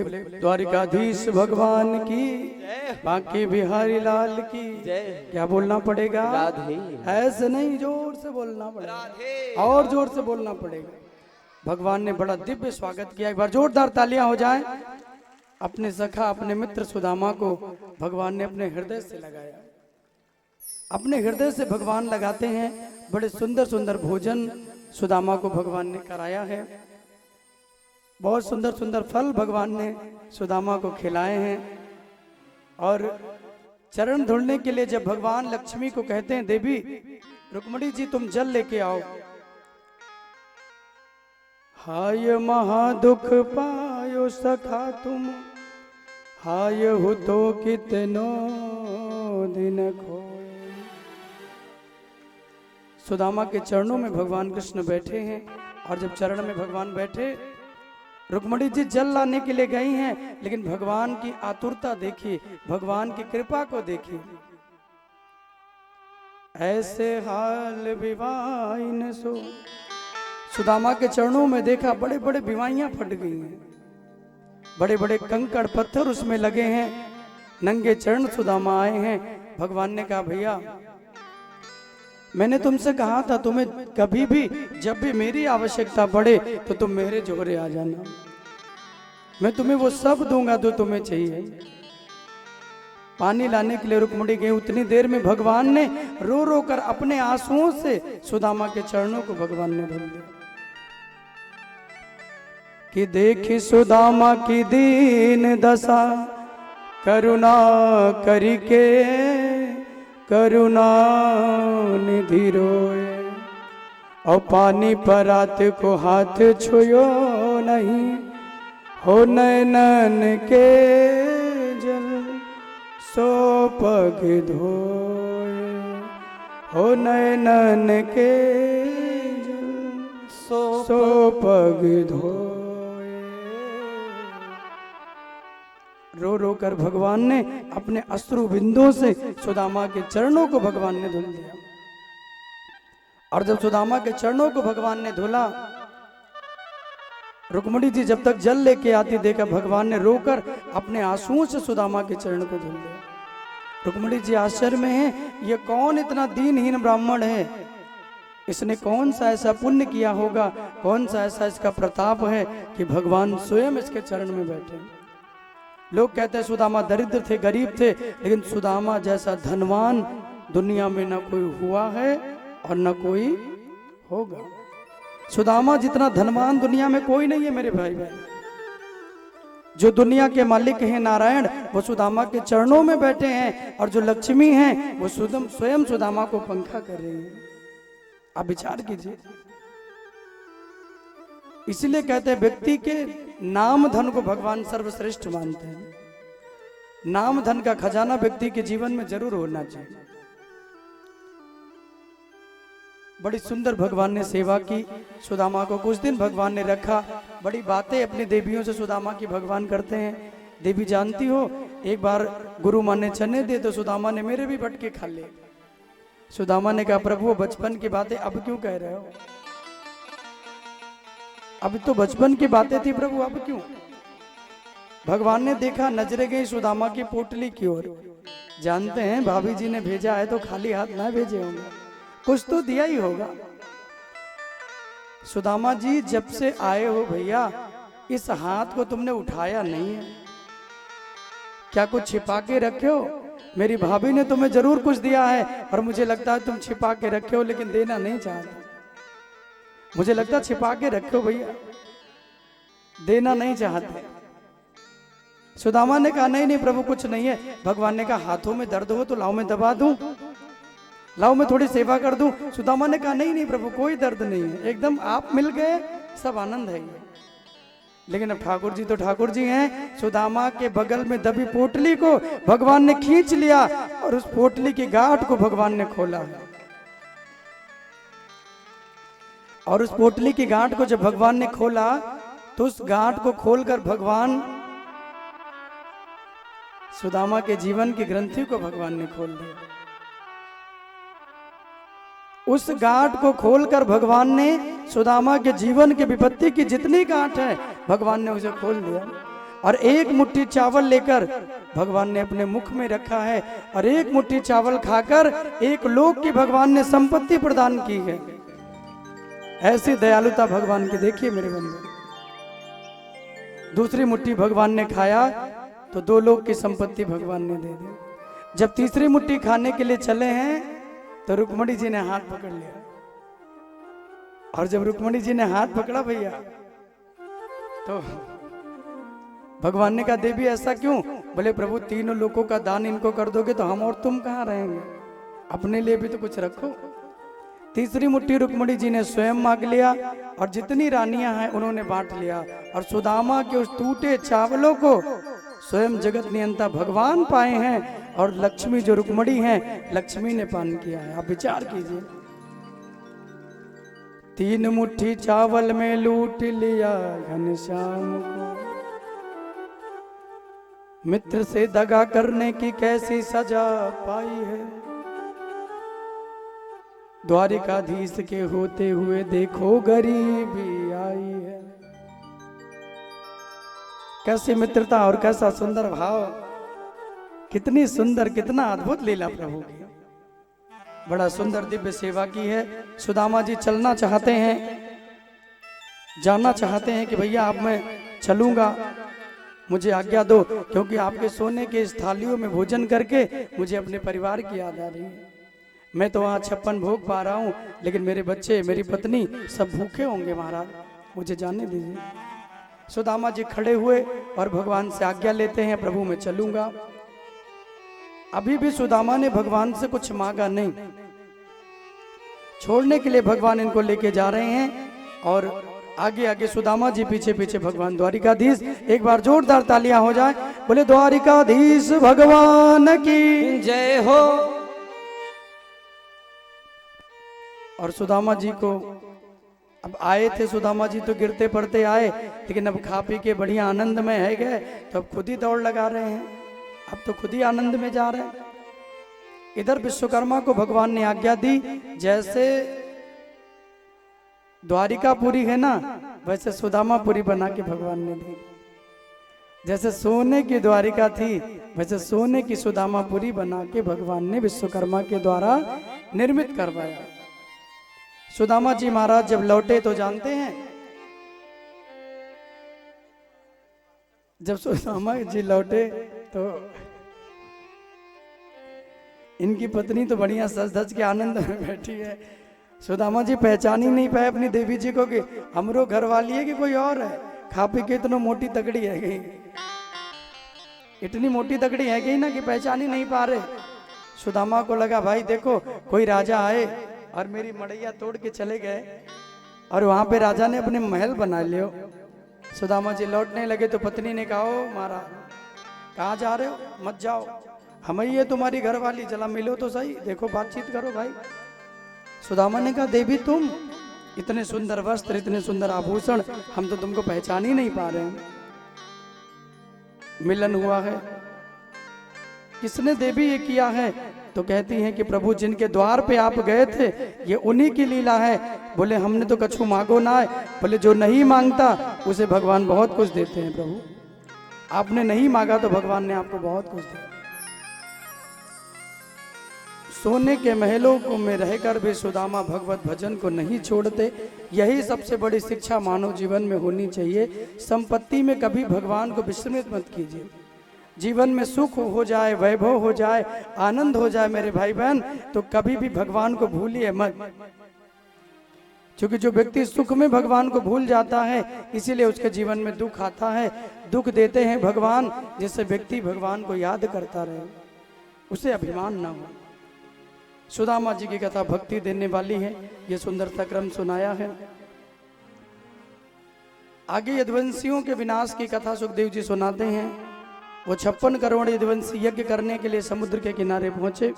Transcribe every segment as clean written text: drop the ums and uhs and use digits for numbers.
बोले द्वारिकाधीश भगवान की, बांके बिहारी लाल की। क्या बोलना पड़ेगा? राधे। ऐसे नहीं, जोर से बोलना पड़ेगा, और जोर से बोलना पड़ेगा। भगवान ने बड़ा दिव्य स्वागत किया। एक बार जोरदार तालियां हो जाएं। अपने सखा, अपने मित्र सुदामा को भगवान ने अपने हृदय से लगाया। अपने हृदय से भगवान लगाते हैं। बड़े सुंदर सुंदर भोजन सुदामा को भगवान ने कराया है। बहुत सुंदर सुंदर फल भगवान ने सुदामा को खिलाए हैं। और चरण धुलने के लिए जब भगवान लक्ष्मी को कहते हैं, देवी रुक्मिणी जी तुम जल लेके आओ। हाय महादुख पायो सखा तुम, हाय हो तो कितनो दिन खोए। सुदामा के चरणों में भगवान कृष्ण बैठे हैं। और जब चरण में भगवान बैठे, रुक्मिणी जी जल लाने के लिए गई हैं, लेकिन भगवान की आतुरता देखिए, भगवान की कृपा को देखिए। ऐसे हाल विवाइन सो, सुदामा के चरणों में देखा बड़े बड़े बीमारियां फट गई हैं, बड़े बड़े कंकड़ पत्थर उसमें लगे हैं। नंगे चरण सुदामा आए हैं। भगवान ने कहा, भैया मैंने तुमसे कहा था तुम्हें कभी भी जब भी मेरी आवश्यकता पड़े तो तुम मेरे जोरे आ जाना, मैं तुम्हें वो सब दूंगा जो तुम्हें चाहिए। पानी लाने के लिए रुक्मिणी गई। उतनी देर में भगवान ने रो रो कर अपने आंसुओं से सुदामा के चरणों को भगवान ने धुल दिया। कि देखी सुदामा की दीन दशा, करुणा करिके करुणा निधि रोए। और पानी पर रात को हाथ छुयो नहीं, हो नैनन के जल सो पग धोए। हो नैनन के जल सो पग धोए। रो रो कर भगवान ने अपने अश्रु बिंदुओं से सुदामा के चरणों को भगवान ने धुल दिया। और जब सुदामा के चरणों को भगवान ने धुला, रुक्मिणी जी जब तक जल लेके आती देखा, भगवान ने रोकर अपने आंसुओं से सुदामा के चरण को धुल दिया। रुक्मिणी जी आश्चर्य में है, ये कौन इतना दीनहीन ब्राह्मण है, इसने कौन सा ऐसा पुण्य किया होगा, कौन सा ऐसा इसका प्रताप है कि भगवान स्वयं इसके चरण में बैठे। लोग कहते हैं सुदामा दरिद्र थे, गरीब थे, लेकिन सुदामा जैसा धनवान दुनिया में न कोई हुआ है और न कोई होगा। सुदामा जितना धनवान दुनिया में कोई नहीं है मेरे भाई बहन। जो दुनिया के मालिक हैं नारायण, वो सुदामा के चरणों में बैठे हैं। और जो लक्ष्मी हैं वो स्वयं सुदामा को पंखा कर रही हैं। आप विचार कीजिए। इसलिए कहते हैं व्यक्ति के नाम धन को भगवान सर्वश्रेष्ठ मानते हैं। नाम धन का खजाना व्यक्ति के जीवन में जरूर होना चाहिए। बड़ी सुंदर भगवान ने सेवा की। सुदामा को कुछ दिन भगवान ने रखा। बड़ी बातें अपनी देवियों से सुदामा की भगवान करते हैं। देवी जानती हो, एक बार गुरु माँ ने चने दे तो सुदामा ने मेरे भी बटके खा लिए। सुदामा ने कहा, प्रभु बचपन की बातें अब क्यों कह रहे हो? अब तो बचपन की बातें थी प्रभु, अब क्यों? भगवान ने देखा, नजरें गई सुदामा की पोटली की ओर। जानते हैं भाभी जी ने भेजा है तो खाली हाथ ना भेजे होंगे, कुछ तो दिया ही होगा। सुदामा जी जब से आए हो भैया, इस हाथ को तुमने उठाया नहीं है, क्या कुछ छिपा के रखे हो? मेरी भाभी ने तुम्हें जरूर कुछ दिया है और मुझे लगता है तुम छिपा के रखे हो, लेकिन देना नहीं चाहते। मुझे लगता है छिपा के रखे हो भैया, देना नहीं चाहते। सुदामा ने कहा, नहीं नहीं प्रभु कुछ नहीं है। भगवान ने कहा, हाथों में दर्द हो तो लाओ मैं दबा दूं, लाओ मैं थोड़ी सेवा कर दूं। सुदामा ने कहा, नहीं नहीं प्रभु कोई दर्द नहीं है, एकदम आप मिल गए, सब आनंद है। लेकिन अब ठाकुर जी तो ठाकुर जी हैं। सुदामा के बगल में दबी पोटली को भगवान ने खींच लिया और उस पोटली की गांठ को भगवान ने खोला। और उस पोटली की गांठ को जब भगवान ने खोला तो उस गांठ को खोलकर भगवान सुदामा के जीवन की ग्रंथि को भगवान ने खोल दिया। उस गांठ को खोलकर भगवान ने सुदामा के जीवन के विपत्ति की जितनी गांठ है भगवान ने उसे खोल दिया। और एक मुट्ठी चावल लेकर भगवान ने अपने मुख में रखा है और एक मुट्ठी चावल खाकर एक लोक की भगवान ने संपत्ति प्रदान की है। ऐसी दयालुता भगवान की देखिए मेरे बंधु। दूसरी मुट्ठी भगवान ने खाया तो 2 लोक की संपत्ति भगवान ने दे दी। जब तीसरी मुट्ठी खाने के लिए चले हैं तो रुक्मणी जी ने हाथ पकड़ लिया, और जब रुक्मणी जी ने हाथ पकड़ा भैया तो भगवान ने कहा देवी ऐसा क्यों? बोले प्रभु 3 लोगों का दान इनको कर दोगे तो हम और तुम कहाँ रहेंगे, अपने लिए भी तो कुछ रखो। तीसरी मुट्ठी रुक्मणी जी ने स्वयं मांग लिया और जितनी रानियां हैं उन्होंने बांट लिया, और सुदामा के उस टूटे चावलों को स्वयं जगत नियंता भगवान पाए हैं, और लक्ष्मी जो रुक्मणी हैं लक्ष्मी ने पान किया है। आप विचार कीजिए, 3 मुट्ठी चावल में लूट लिया घनश्याम को, मित्र से दगा करने की कैसी सजा पाई है, द्वारिकाधीश के होते हुए देखो गरीबी आई है। कैसी मित्रता और कैसा सुंदर भाव, कितनी सुंदर, कितना अद्भुत लीला प्रभु की। बड़ा सुंदर दिव्य सेवा की है। सुदामा जी चलना चाहते हैं, जाना चाहते हैं कि भैया अब मैं चलूंगा, मुझे आज्ञा दो, क्योंकि आपके सोने के इस थालियों में भोजन करके मुझे अपने परिवार की याद आ रही है। मैं तो वहाँ 56 भोग पा रहा हूँ, लेकिन मेरे बच्चे, मेरी पत्नी सब भूखे होंगे महाराज, मुझे जाने दीजिए। सुदामा जी खड़े हुए और भगवान से आज्ञा लेते हैं, प्रभु मैं चलूंगा। अभी भी सुदामा ने भगवान से कुछ मांगा नहीं, छोड़ने के लिए भगवान इनको लेके जा रहे हैं, और आगे आगे सुदामा जी, पीछे पीछे भगवान द्वारिकाधीश। एक बार जोरदार तालियां हो जाए, बोले द्वारिकाधीश भगवान की जय हो। और सुदामा जी को अब आए थे, सुदामा जी तो गिरते पड़ते आए, लेकिन अब खा पी के बढ़िया आनंद में है गए, तो अब खुद ही दौड़ लगा रहे हैं, अब तो खुद ही आनंद में जा रहे हैं। इधर विश्वकर्मा को भगवान ने आज्ञा दी, जैसे द्वारिकापुरी है ना वैसे सुदामापुरी बना के भगवान ने दी। जैसे सोने की द्वारिका थी वैसे सोने की सुदामापुरी बना के भगवान ने विश्वकर्मा के द्वारा निर्मित करवाया। सुदामा जी महाराज जब लौटे तो जानते हैं, जब सुदामा जी लौटे तो इनकी पत्नी तो बढ़िया सज धज के आनंद में बैठी है। सुदामा जी पहचान ही नहीं पाए अपनी देवी जी को कि हमरो घर वाली है कि कोई और है। खा पी के इतनी मोटी तगड़ी है गई, इतनी मोटी तगड़ी है गई ना कि पहचान ही नहीं पा रहे। सुदामा को लगा भाई देखो कोई राजा आए और मेरी मड़ैया तोड़ के चले गए, और वहां पे राजा ने अपने महल बना लियो। सुदामा जी लौटने लगे तो पत्नी ने कहा ओ महाराज कहाँ जा रहे हो, मत जाओ, हम ही है तुम्हारी घर वाली, चला मिलो तो सही, देखो बातचीत करो भाई। सुदामा ने कहा देवी तुम, इतने सुंदर वस्त्र, इतने सुंदर आभूषण, हम तो तुमको पहचान ही नहीं पा रहे हैं। मिलन हुआ है, किसने देवी ये किया है? तो कहती हैं कि प्रभु जिनके द्वार पे आप गए थे ये उन्हीं की लीला है। बोले हमने तो कछु मांगो ना है। बोले जो नहीं मांगता उसे भगवान बहुत कुछ देते हैं। प्रभु आपने नहीं मांगा तो भगवान ने आपको बहुत कुछ दिया। सोने के महलों को में रहकर भी सुदामा भगवत भजन को नहीं छोड़ते। यही सबसे बड़ी शिक्षा मानव जीवन में होनी चाहिए। संपत्ति में कभी भगवान को विस्मृत मत कीजिए। जीवन में सुख हो जाए, वैभव हो जाए, आनंद हो जाए मेरे भाई बहन, तो कभी भी भगवान को भूलिए मत। क्योंकि जो व्यक्ति सुख में भगवान को भूल जाता है इसीलिए उसके जीवन में दुख आता है। दुख देते हैं भगवान, जिससे व्यक्ति भगवान को याद करता रहे, उसे अभिमान ना हो। सुदामा जी की कथा भक्ति देने वाली है। ये सुंदरता क्रम सुनाया है। आगे यदुवंशियों के विनाश की कथा सुखदेव जी सुनाते हैं। वो 56 करोड़ यदुवंशी यज्ञ करने के लिए समुद्र के किनारे पहुंचे,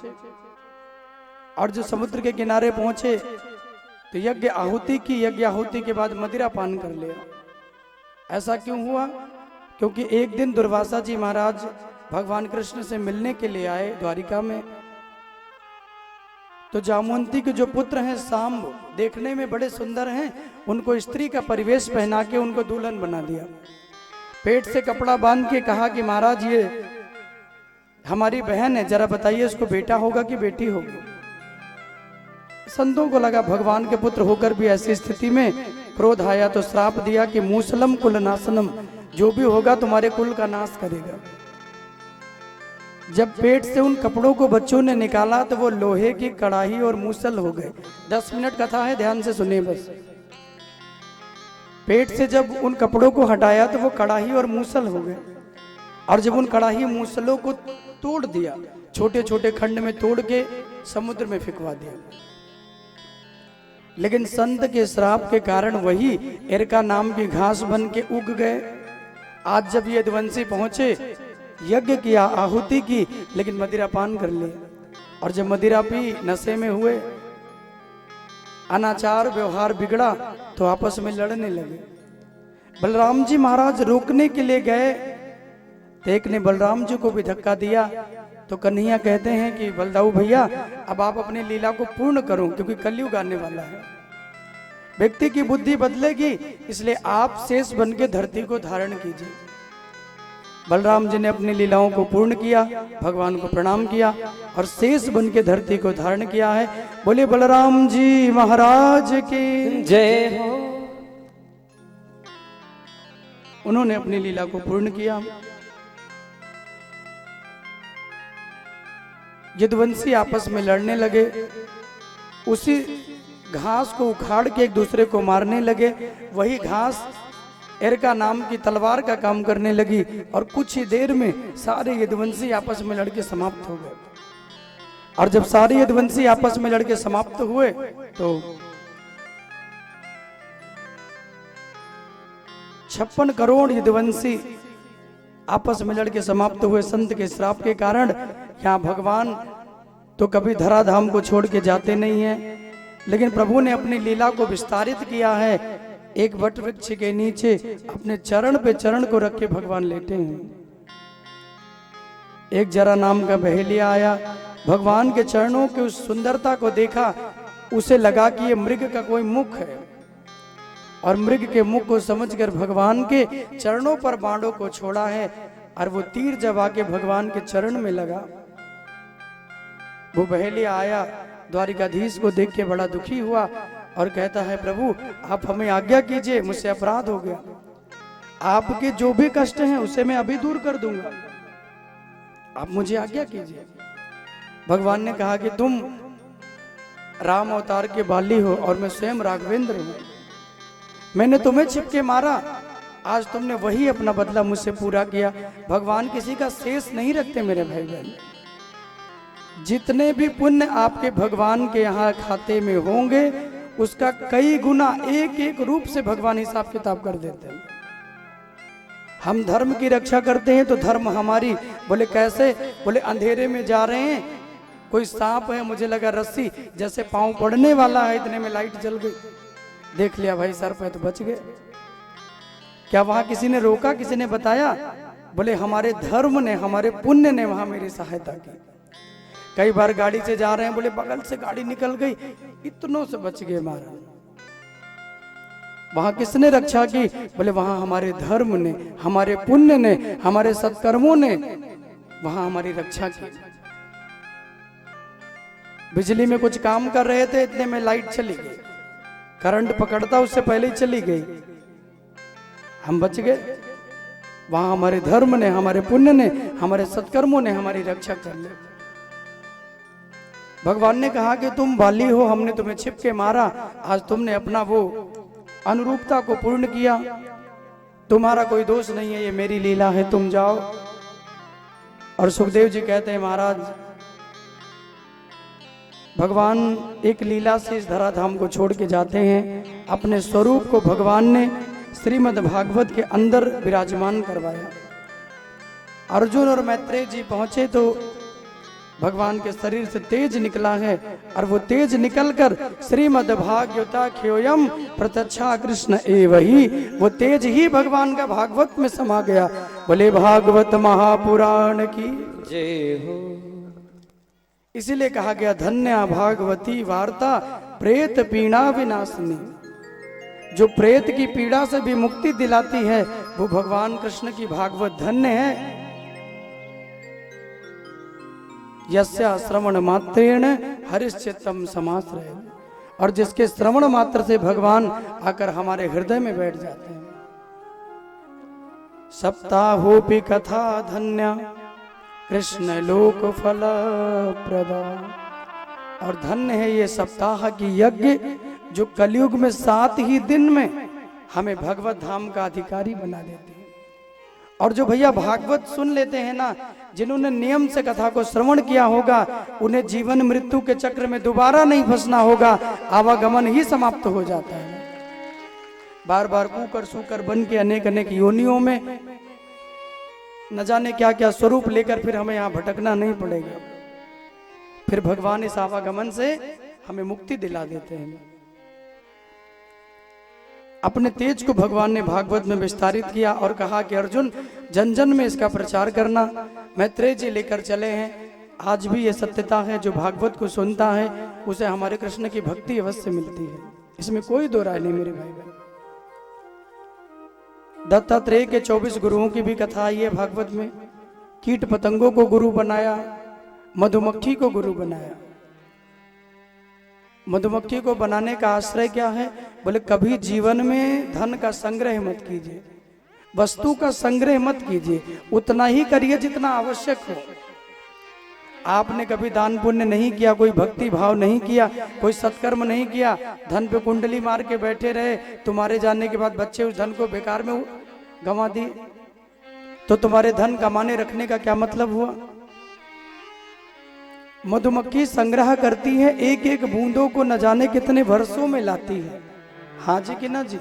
और जो समुद्र के किनारे पहुंचे तो यज्ञ आहुति की, यज्ञ आहुति के बाद मदिरा पान कर लिया। ऐसा क्यों हुआ? क्योंकि एक दिन दुर्वासा जी महाराज भगवान कृष्ण से मिलने के लिए आए द्वारिका में। तो जामवंती के जो पुत्र हैं सांब, देखने में बड़े सुंदर हैं, उनको स्त्री का परिवेश पहना के उनको दुल्हन बना दिया। पेट से कपड़ा बांध के कहा कि महाराज ये हमारी बहन है, जरा बताइए इसको बेटा होगा कि बेटी होगी। संतों को लगा भगवान के पुत्र होकर भी ऐसी स्थिति में क्रोध आया तो श्राप दिया कि मूसलम कुल नाशनम, जो भी होगा तुम्हारे कुल का नाश करेगा। जब पेट से उन कपड़ों को बच्चों ने निकाला तो वो लोहे की कड़ाही और मूसल हो गए। 10 मिनट कथा है, ध्यान से सुनिए बस। पेट से जब उन कपड़ों को हटाया तो वो कड़ाही और मूसल हो गए, और जब उन कड़ाही मूसलों को तोड़ दिया, छोटे छोटे खंड में तोड़ के समुद्र में फेंकवा दिया। लेकिन संत के श्राप के कारण वही एरका नाम की घास बन के उग गए। आज जब ये यदुवंशी पहुंचे, यज्ञ किया, आहुति की, लेकिन मदिरा पान कर लिया, और जब मदिरा पी नशे में हुए, अनाचार व्यवहार बिगड़ा तो आपस में लड़ने लगे। बलराम जी महाराज रोकने के लिए गए तो एक ने बलराम जी को भी धक्का दिया। तो कन्हैया कहते हैं कि बलदाऊ भैया अब आप अपनी लीला को पूर्ण करो, क्योंकि कलयुग आने वाला है, व्यक्ति की बुद्धि बदलेगी, इसलिए आप शेष बन के धरती को धारण कीजिए। बलराम जी ने अपनी लीलाओं को पूर्ण किया, भगवान को प्रणाम किया और शेष बन के धरती को धारण किया है। बोले बलराम जी महाराज की जय हो। उन्होंने अपनी लीला को पूर्ण किया। यदुवंशी आपस में लड़ने लगे, उसी घास को उखाड़ के एक दूसरे को मारने लगे। वही घास एरका नाम की तलवार का काम करने लगी, और कुछ ही देर में सारे यदुवंशी आपस में लड़के समाप्त हो गए। और जब सारे यदुवंशी आपस में लड़के समाप्त हुए तो 56 करोड़ यदुवंशी आपस में लड़के समाप्त हुए। संत के श्राप के कारण यहाँ भगवान तो कभी धराधाम को छोड़ के जाते नहीं हैं, लेकिन प्रभु ने अपनी लीला को विस्तारित किया है। एक वट वृक्ष के नीचे अपने चरण पे चरण को रख के भगवान लेटे हैं। एक जरा नाम का बहेलिया आया, भगवान के चरणों की उस सुंदरता को देखा, उसे लगा कि ये मृग का कोई मुख है, और मृग के मुख को समझकर भगवान के चरणों पर बाणों को छोड़ा है, और वो तीर जब आके भगवान के चरण में लगा। वो बहेलिया आया, द्वारिकाधीश को देख के बड़ा दुखी हुआ और कहता है प्रभु आप हमें आज्ञा कीजिए, मुझसे अपराध हो गया, आपके जो भी कष्ट हैं उसे मैं अभी दूर कर दूंगा, आप मुझे आज्ञा कीजिए। भगवान ने कहा कि तुम राम अवतार के बाली हो और मैं स्वयं राघवेंद्र हूं, मैंने तुम्हें छिपके मारा, आज तुमने वही अपना बदला मुझसे पूरा किया। भगवान किसी का शेष नहीं रखते मेरे भाई बहन, जितने भी पुण्य आपके भगवान के यहाँ खाते में होंगे उसका कई गुना एक एक रूप से भगवान हिसाब किताब कर देते हैं। हम धर्म की रक्षा करते हैं तो धर्म हमारी, बोले कैसे, बोले अंधेरे में जा रहे हैं, कोई सांप है, मुझे लगा रस्सी, जैसे पांव पड़ने वाला है इतने में लाइट जल गई, देख लिया भाई सर पे तो बच गए। क्या वहां किसी ने रोका, किसी ने बताया? बोले हमारे धर्म ने, हमारे पुण्य ने वहां मेरी सहायता की। कई बार गाड़ी से जा रहे हैं, बोले बगल से गाड़ी निकल गई, इतनों से बच गए महाराज। वहां किसने रक्षा की? बोले वहां हमारे धर्म ने, हमारे पुण्य ने, हमारे सत्कर्मों ने वहां हमारी रक्षा की। बिजली में कुछ काम कर रहे थे, इतने में लाइट चली गई, करंट पकड़ता उससे पहले ही चली गई, हम बच गए। वहां हमारे धर्म ने, हमारे पुण्य ने, हमारे सत्कर्मों ने हमारी रक्षा कर ली। भगवान ने कहा कि तुम बाली हो, हमने तुम्हें छिप के मारा, आज तुमने अपना वो अनुरूपता को पूर्ण किया, तुम्हारा कोई दोष नहीं है, ये मेरी लीला है, तुम जाओ। और सुखदेव जी कहते हैं महाराज भगवान एक लीला से इस धराधाम को छोड़ के जाते हैं, अपने स्वरूप को भगवान ने श्रीमद् भागवत के अंदर विराजमान करवाया। अर्जुन और मैत्रेय जी पहुंचे तो भगवान के शरीर से तेज निकला है, और वो तेज निकलकर श्रीमद् भागवता ख्योयम प्रत्यक्षा कृष्ण एवही, वो तेज ही भगवान का भागवत में समा गया। बोले भागवत महापुराण की जय हो। इसीलिए कहा गया धन्या भागवती वार्ता प्रेत पीड़ा विनाशिनी। जो प्रेत की पीड़ा से भी मुक्ति दिलाती है, वो भगवान कृष्ण की भागवत धन्य है। यस्या श्रवण मात्रेण हरिश्चित्तम समाश्रय, और जिसके श्रवण मात्र से भगवान आकर हमारे हृदय में बैठ जाते हैं। सप्ताहोपि कथा धन्या कृष्ण लोक फल प्रदा, और धन्य है ये सप्ताह की यज्ञ जो कलयुग में 7 ही दिन में हमें भगवत धाम का अधिकारी बना देते हैं। और जो भैया भागवत सुन लेते हैं ना, जिन्होंने नियम से कथा को श्रवण किया होगा, उन्हें जीवन मृत्यु के चक्र में दोबारा नहीं फंसना होगा, आवागमन ही समाप्त हो जाता है। बार बार कूकर सूकर बन के अनेक अनेक योनियों में न जाने क्या क्या स्वरूप लेकर फिर हमें यहाँ भटकना नहीं पड़ेगा। फिर भगवान इस आवागमन से हमें मुक्ति दिला देते हैं। अपने तेज को भगवान ने भागवत में विस्तारित किया और कहा कि अर्जुन, जन जन में इसका प्रचार करना। मैत्रेय जी लेकर चले हैं। आज भी ये सत्यता है, जो भागवत को सुनता है उसे हमारे कृष्ण की भक्ति अवश्य मिलती है, इसमें कोई दो राय नहीं मेरे भाई बहन। दत्तात्रेय के 24 गुरुओं की भी कथा आई है भागवत में। कीट पतंगों को गुरु बनाया, मधुमक्खी को गुरु बनाया। मधुमक्खी को बनाने का आश्रय क्या है? बोले कभी जीवन में धन का संग्रह मत कीजिए, वस्तु का संग्रह मत कीजिए, उतना ही करिए जितना आवश्यक हो। आपने कभी दान पुण्य नहीं किया, कोई भक्ति भाव नहीं किया, कोई सत्कर्म नहीं किया, धन पे कुंडली मार के बैठे रहे, तुम्हारे जाने के बाद बच्चे उस धन को बेकार में गंवा दिए, तो तुम्हारे धन कमाने रखने का क्या मतलब हुआ? मधुमक्खी संग्रह करती है, एक एक बूंदों को न जाने कितने वर्षों में लाती है। हाँ जी कि ना जी?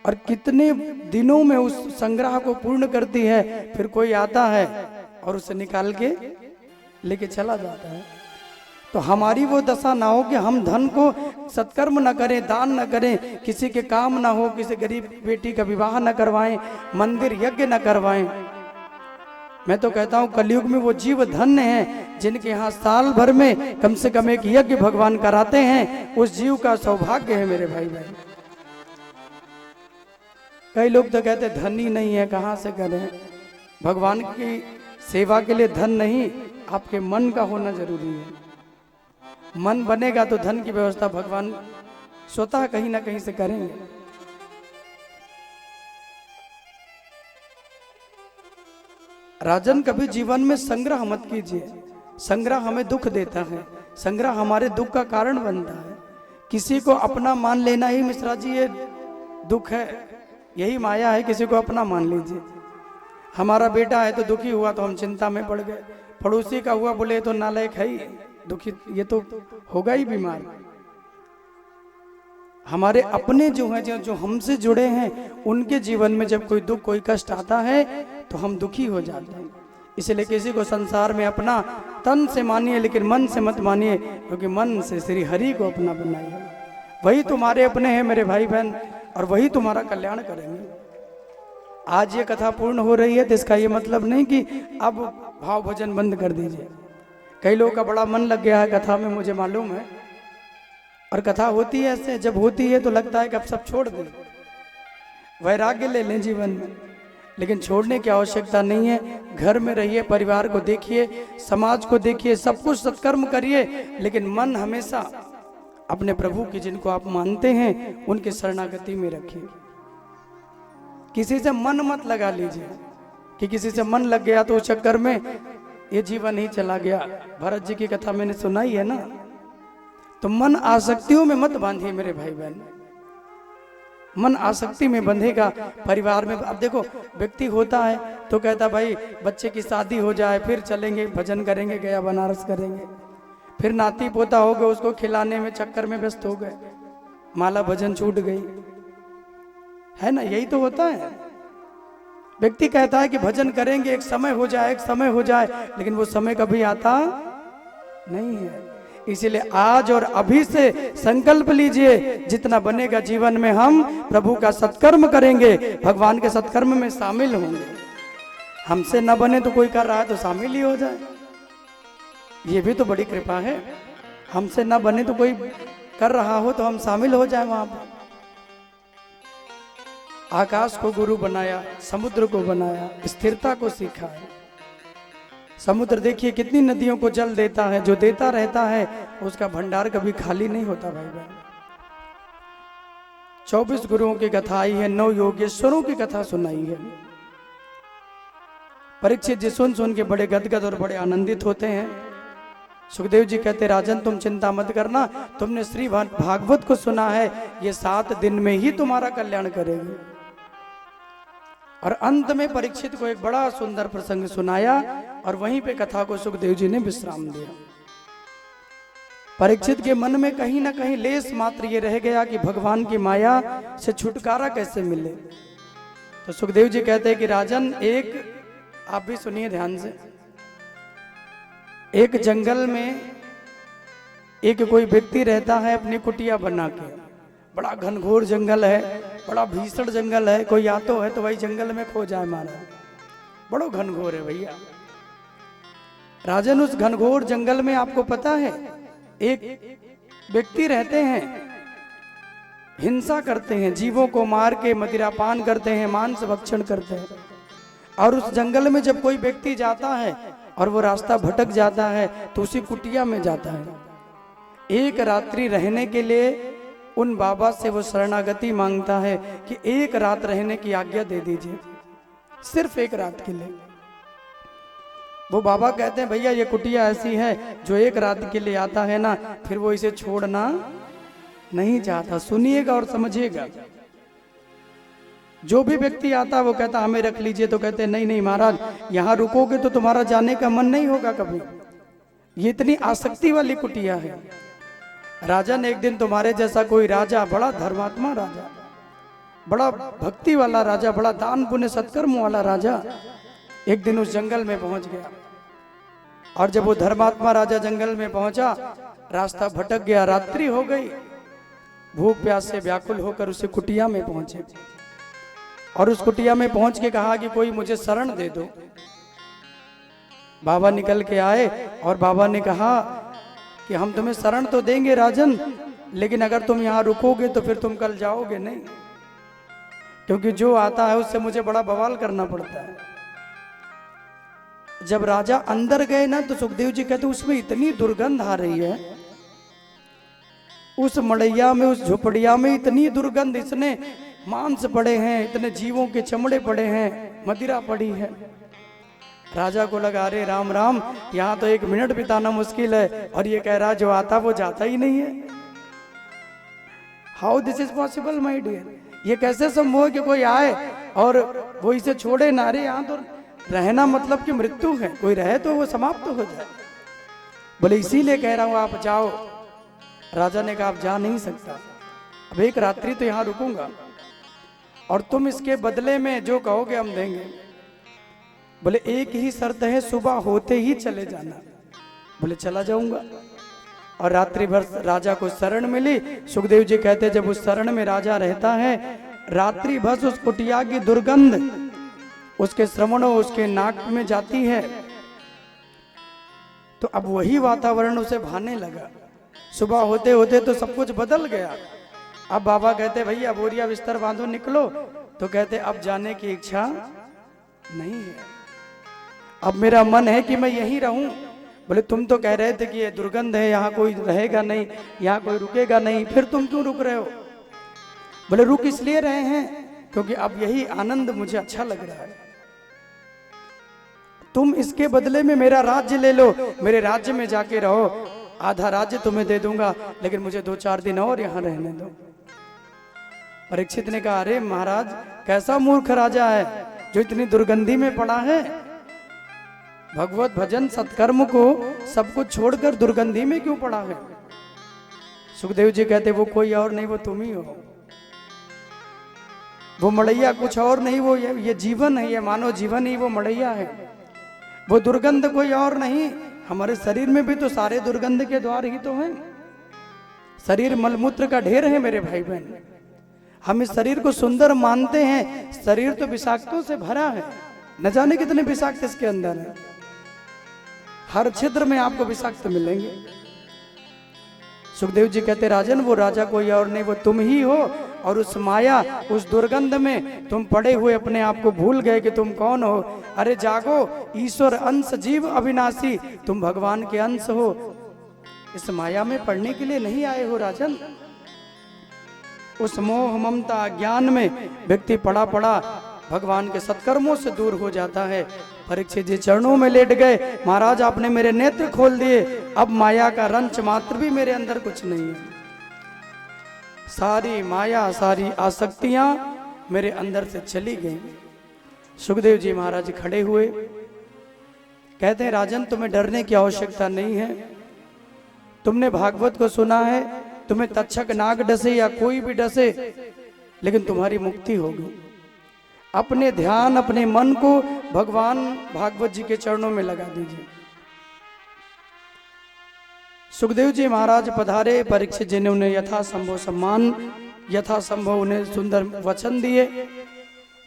और कितने दिनों में उस संग्रह को पूर्ण करती है। फिर कोई आता है और उसे निकाल के लेके चला जाता है। तो हमारी वो दशा ना हो कि हम धन को सत्कर्म न करें, दान न करें, किसी के काम ना हो, किसी गरीब बेटी का विवाह न करवाएं, मंदिर यज्ञ न करवाएं। मैं तो कहता हूं कलयुग में वो जीव धन्य हैं जिनके यहाँ साल भर में कम से कम एक यज्ञ भगवान कराते हैं। उस जीव का सौभाग्य है मेरे भाई बहन। कई लोग तो कहते धन ही नहीं है, कहाँ से करें? भगवान की सेवा के लिए धन नहीं, आपके मन का होना जरूरी है। मन बनेगा तो धन की व्यवस्था भगवान स्वतः कहीं ना कहीं से करेंगे। राजन, कभी जीवन में संग्रह मत कीजिए। संग्रह हमें दुख देता है, संग्रह हमारे दुख का कारण बनता है। किसी को अपना मान लेना ही मिश्रा जी ये दुख है, यही माया है। किसी को अपना मान लीजिए। हमारा बेटा है तो दुखी हुआ तो हम चिंता में पड़ गए, पड़ोसी का हुआ बोले तो नालायक है ही, दुखी ये तो होगा ही बीमार। हमारे अपने जो हैं, जो हमसे जुड़े हैं, उनके जीवन में जब कोई दुख कोई कष्ट आता है तो हम दुखी हो जाते हैं। इसलिए किसी को संसार में अपना तन से मानिए लेकिन मन से मत मानिए, क्योंकि मन से श्री हरि को अपना बनाइए। वही तुम्हारे अपने हैं मेरे भाई बहन, और वही तुम्हारा कल्याण करेंगे। आज ये कथा पूर्ण हो रही है तो इसका ये मतलब नहीं कि अब भाव भजन बंद कर दीजिए। कई लोगों का बड़ा मन लग गया है कथा में, मुझे मालूम है। और कथा होती है ऐसे, जब होती है तो लगता है कि अब सब छोड़ दें, वैराग्य ले लें जीवन में, लेकिन छोड़ने की आवश्यकता नहीं है। घर में रहिए, परिवार को देखिए, समाज को देखिए, सब कुछ सत्कर्म करिए, लेकिन मन हमेशा अपने प्रभु की, जिनको आप मानते हैं, उनके शरणागति में रखिए। किसी से मन मत लगा लीजिए कि किसी से मन लग गया तो उस चक्कर में ये जीवन ही चला गया। भरत जी की कथा मैंने सुनाई है ना। तो मन आसक्तियों में मत बांधिए मेरे भाई बहन। मन आसक्ति में बंधेगा परिवार में। अब देखो, व्यक्ति होता है तो कहता भाई बच्चे की शादी हो जाए फिर चलेंगे, भजन करेंगे, गया बनारस करेंगे, फिर नाती पोता हो गए, उसको खिलाने में चक्कर में व्यस्त हो गए, माला भजन छूट गई, है ना? यही तो होता है। व्यक्ति कहता है कि भजन करेंगे, एक समय हो जाए, एक समय हो जाए, लेकिन वो समय कभी आता नहीं है। इसीलिए आज और अभी से संकल्प लीजिए, जितना बनेगा जीवन में हम प्रभु का सत्कर्म करेंगे, भगवान के सत्कर्म में शामिल होंगे। हमसे न बने तो कोई कर रहा है तो शामिल ही हो जाए, ये भी तो बड़ी कृपा है। हमसे न बने तो कोई कर रहा हो तो हम शामिल हो जाए वहां पर। आकाश को गुरु बनाया, समुद्र को बनाया, स्थिरता को सिखाया। समुद्र देखिए कितनी नदियों को जल देता है, जो देता रहता है उसका भंडार कभी खाली नहीं होता भाई बहन। 24 गुरुओं की कथा आई है, 9 योगेश्वरों की कथा सुनाई है। परीक्षित जी सुन सुन के बड़े गदगद और बड़े आनंदित होते हैं। सुखदेव जी कहते राजन तुम चिंता मत करना, तुमने श्री भागवत को सुना है, ये 7 दिन में ही तुम्हारा कल्याण करेगी। और अंत में परीक्षित को एक बड़ा सुंदर प्रसंग सुनाया और वहीं पे कथा को सुखदेव जी ने विश्राम दिया। परीक्षित के मन में कहीं ना कहीं लेस मात्र ये रह गया कि भगवान की माया से छुटकारा कैसे मिले। तो सुखदेव जी कहते हैं कि राजन, एक आप भी सुनिए ध्यान से, एक जंगल में एक कोई व्यक्ति रहता है अपनी कुटिया बना के। बड़ा घनघोर जंगल है, बड़ा भीषण जंगल है, कोई आतो है तो वही जंगल में खो जाए महाराज, बड़ो घनघोर है भैया। राजन उस घनघोर जंगल में आपको पता है एक व्यक्ति रहते हैं, हिंसा करते हैं, जीवों को मार के मदिरापान करते हैं, मांस भक्षण करते हैं। और उस जंगल में जब कोई व्यक्ति जाता है और वो रास्ता भटक जाता है तो उसी कुटिया में जाता है। एक रात्रि रहने के लिए उन बाबा से वो शरणागति मांगता है कि एक रात रहने की आज्ञा दे दीजिए, सिर्फ एक रात के लिए। वो बाबा कहते हैं भैया ये कुटिया ऐसी है जो एक रात के लिए आता है ना, फिर वो इसे छोड़ना नहीं चाहता। सुनिएगा और समझिएगा, जो भी व्यक्ति आता वो कहता हमें रख लीजिए, तो कहते नहीं नहीं महाराज, यहाँ रुकोगे तो तुम्हारा जाने का मन नहीं होगा कभी। ये इतनी आसक्ति वाली कुटिया है। राजन, एक दिन तुम्हारे जैसा कोई राजा, बड़ा धर्मात्मा राजा, बड़ा भक्ति वाला राजा, बड़ा दान पुण्य सत्कर्म वाला राजा, एक दिन उस जंगल में पहुंच गया। और जब वो धर्मात्मा राजा जंगल में पहुंचा, रास्ता भटक गया, रात्रि हो गई, भूख प्यास से व्याकुल होकर उसे कुटिया में पहुंचे। और उस कुटिया में पहुंच के कहा कि कोई मुझे शरण दे दो। बाबा निकल के आए और बाबा ने कहा कि हम तुम्हें शरण तो देंगे राजन, लेकिन अगर तुम यहाँ रुकोगे तो फिर तुम कल जाओगे नहीं, क्योंकि जो आता है उससे मुझे बड़ा बवाल करना पड़ता है। जब राजा अंदर गए ना तो सुखदेव जी कहते उसमें इतनी दुर्गंध आ रही है, उस मड़ैया में, उस झोपड़िया में इतनी दुर्गंध, इसने मांस पड़े हैं, इतने जीवों के चमड़े पड़े हैं, मदिरा पड़ी है। राजा को लगा अरे राम राम, यहाँ तो 1 मिनट बिताना मुश्किल है, और ये कह रहा जो आता वो जाता ही नहीं है। How this is possible my dear, ये कैसे संभव है कि कोई आए और वो इसे छोड़े ना। अरे यहाँ तो रहना मतलब कि मृत्यु है, कोई रहे तो वो समाप्त हो जाए। बोले इसीलिए कह रहा हूं आप जाओ। राजा ने कहा आप जा नहीं सकता, अब एक रात्रि तो यहाँ रुकूंगा और तुम इसके बदले में जो कहोगे हम देंगे। बोले एक ही शर्त है, सुबह होते ही चले जाना। बोले चला जाऊंगा। और रात्रि भर राजा को शरण मिली। सुखदेव जी कहते जब उस शरण में राजा रहता है, रात्रि भर उस कुटिया की दुर्गंध उसके श्रवणों, उसके नाक में जाती है, तो अब वही वातावरण उसे भाने लगा। सुबह होते होते तो सब कुछ बदल गया। अब बाबा कहते भैया बोरिया बिस्तर बांधो निकलो, तो कहते अब जाने की इच्छा नहीं है, अब मेरा मन है कि मैं यहीं रहूं। बोले तुम तो कह रहे थे कि ये दुर्गंध है, यहाँ कोई रहेगा नहीं, यहाँ कोई रुकेगा नहीं, फिर तुम क्यों रुक रहे हो? बोले रुक इसलिए रहे हैं क्योंकि अब यही आनंद मुझे अच्छा लग रहा है। तुम इसके बदले में मेरा राज्य ले लो, मेरे राज्य में जाके रहो, आधा राज्य तुम्हें दे दूंगा, लेकिन मुझे 2-4 दिन और यहाँ रहने दो। परीक्षित ने कहा अरे महाराज कैसा मूर्ख राजा है जो इतनी दुर्गंधी में पड़ा है, भगवत भजन सत्कर्म को सब कुछ छोड़कर दुर्गंधी में क्यों पड़ा है? सुखदेव जी कहते वो कोई और नहीं, वो तुम ही हो। वो मड़ैया कुछ और नहीं, वो ये जीवन है, ये मानव जीवन ही वो मड़ैया है। वो दुर्गंध कोई और नहीं, हमारे शरीर में भी तो सारे दुर्गंध के द्वार ही तो हैं। शरीर मलमूत्र का ढेर है मेरे भाई बहन। हम इस शरीर को सुंदर मानते हैं, शरीर तो विषाक्तों से भरा है, न जाने कितने विषाक्त इसके अंदर है। हर क्षेत्र में आपको विषाक्त मिलेंगे। सुखदेव जी कहते राजन वो राजा कोई और नहीं, वो तुम ही हो। और उस माया, उस दुर्गंध में तुम पड़े हुए अपने आप को भूल गए कि तुम कौन हो। अरे जागो, ईश्वर अंश जीव अविनाशी, तुम भगवान के अंश हो। इस माया में पढ़ने के लिए नहीं आए हो राजन। उस मोह ममता ज्ञान में व्यक्ति पड़ा पड़ा भगवान के सत्कर्मों से दूर हो जाता है। परीक्षित जी चरणों में लेट गए, महाराज आपने मेरे नेत्र खोल दिए, अब माया का रंच मात्र भी मेरे अंदर कुछ नहीं है। सारी माया, सारी आसक्तियां मेरे अंदर से चली गई। सुखदेव जी महाराज खड़े हुए, कहते हैं राजन तुम्हें डरने की आवश्यकता नहीं है। तुमने भागवत को सुना है, तुम्हें तक्षक नाग डसे या कोई भी डसे, लेकिन तुम्हारी मुक्ति होगी। अपने ध्यान, अपने मन को भगवान भागवत जी के चरणों में लगा दीजिए। सुखदेव जी महाराज पधारे, परीक्षित जी ने उन्हें यथा संभव सम्मान, यथा संभव उन्हें सुंदर वचन दिए,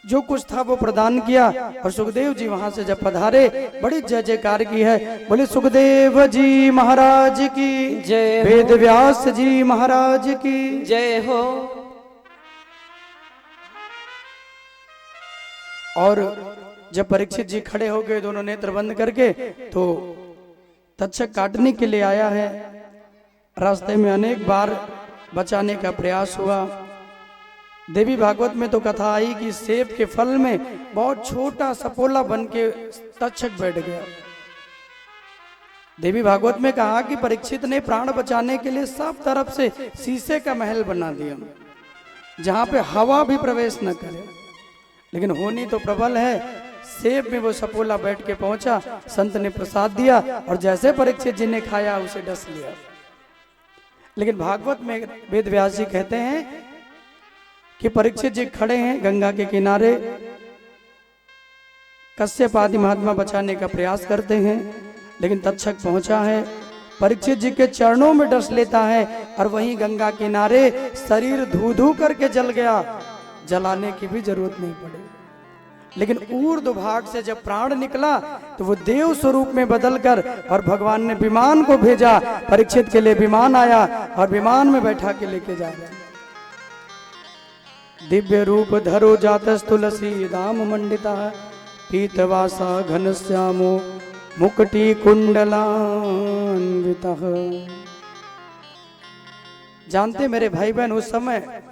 जो कुछ था वो प्रदान किया। और सुखदेव जी वहां से जब पधारे, बड़ी जय जयकार की है। बोले सुखदेव जी महाराज की जय, वेद व्यास जी महाराज की जय हो। और जब परीक्षित जी खड़े हो गए दोनों नेत्र बंद करके, तो तक्षक काटने के लिए आया है। रास्ते में अनेक बार बचाने का प्रयास हुआ। देवी भागवत में तो कथा आई कि सेब के फल में बहुत छोटा सपोला बन के तक्षक बैठ गया। देवी भागवत में कहा कि परीक्षित ने प्राण बचाने के लिए सब तरफ से शीशे का महल बना दिया, जहां पे हवा भी प्रवेश न करे। लेकिन होनी तो प्रबल है, सेब में वो सपोला बैठ के पहुंचा, संत ने प्रसाद दिया और जैसे परीक्षित जी ने खाया उसे डस लिया। लेकिन भागवत में वेद व्यास जी कहते हैं कि परीक्षित जी खड़े हैं गंगा के किनारे, कश्यप आदि महात्मा बचाने का प्रयास करते हैं, लेकिन तक्षक पहुंचा है, परीक्षित जी के चरणों में डस लेता है और वहीं गंगा किनारे शरीर धू धू करके जल गया। जलाने की भी जरूरत नहीं पड़ी। लेकिन ऊर्ध्व भाग से जब प्राण निकला तो वो देव स्वरूप में बदलकर, और भगवान ने विमान को भेजा, परीक्षित के लिए विमान आया और विमान में बैठा के लेके जा रहे। दिव्य रूप धरो जातस तुलसी दाम मंडिता, पीतवासा घनश्यामो मुकुटी कुंडलान्विता। जानते मेरे भाई बहन, उस समय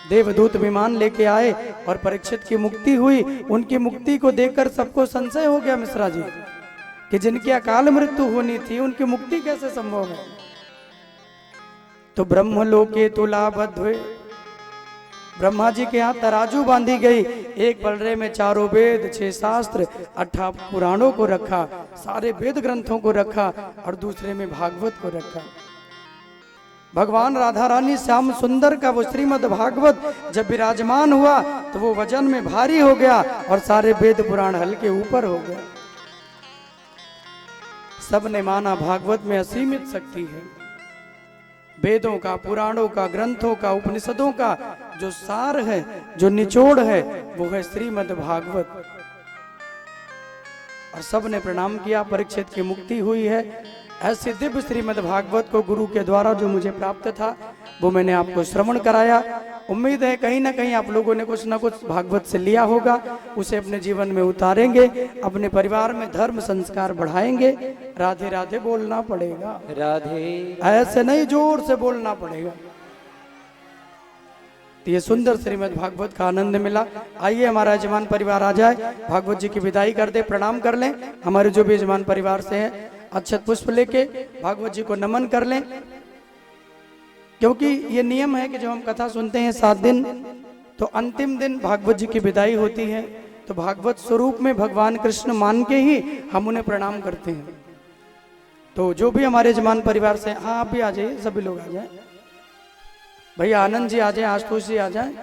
देवदूत विमान लेके आए और परीक्षित की मुक्ति हुई। उनकी मुक्ति को देखकर सबको संशय हो गया मिश्रा जी कि जिनकी अकाल मृत्यु होनी थी उनकी मुक्ति कैसे संभव है। तो ब्रह्मलोके तुलाबद्ध हुए, ब्रह्मा जी के यहाँ तराजू बांधी गई। एक पलड़े में 4 वेद, 6 शास्त्र, 18 पुराणों को रखा, सारे वेद ग्रंथों को रखा, और दूसरे में भागवत को रखा। भगवान राधा रानी श्याम सुंदर का वो श्रीमद् भागवत जब विराजमान हुआ तो वो वजन में भारी हो गया और सारे वेद पुराण हल्के ऊपर हो गए। सबने माना भागवत में असीमित शक्ति है। वेदों का, पुराणों का, ग्रंथों का, उपनिषदों का जो सार है, जो निचोड़ है, वो है श्रीमद् भागवत। और सबने प्रणाम किया, परीक्षित की मुक्ति हुई है। ऐसे दिव्य श्रीमद् भागवत को गुरु के द्वारा जो मुझे प्राप्त था वो मैंने आपको श्रवण कराया। उम्मीद है कहीं ना कहीं आप लोगों ने कुछ ना कुछ भागवत से लिया होगा, उसे अपने जीवन में उतारेंगे, अपने परिवार में धर्म संस्कार बढ़ाएंगे। राधे राधे बोलना पड़ेगा, राधे ऐसे नहीं, जोर से बोलना पड़ेगा। तो ये सुंदर श्रीमद् भागवत का आनंद मिला। आइए हमारा यजमान परिवार आ जाए, भागवत जी की विदाई कर दे, प्रणाम कर लें। हमारे जो भी यजमान परिवार से हैं अक्षत पुष्प लेके भागवत जी को नमन कर लें, क्योंकि ये नियम है कि जब हम कथा सुनते हैं 7 दिन, तो अंतिम दिन भागवत जी की विदाई होती है। तो भागवत स्वरूप में भगवान कृष्ण मान के ही हम उन्हें प्रणाम करते हैं। तो जो भी हमारे यजमान परिवार से, हाँ आप भी आ जाइए, सभी लोग आ जाए, भैया आनंद जी आ जाए, आशुतोष जी आ जाए,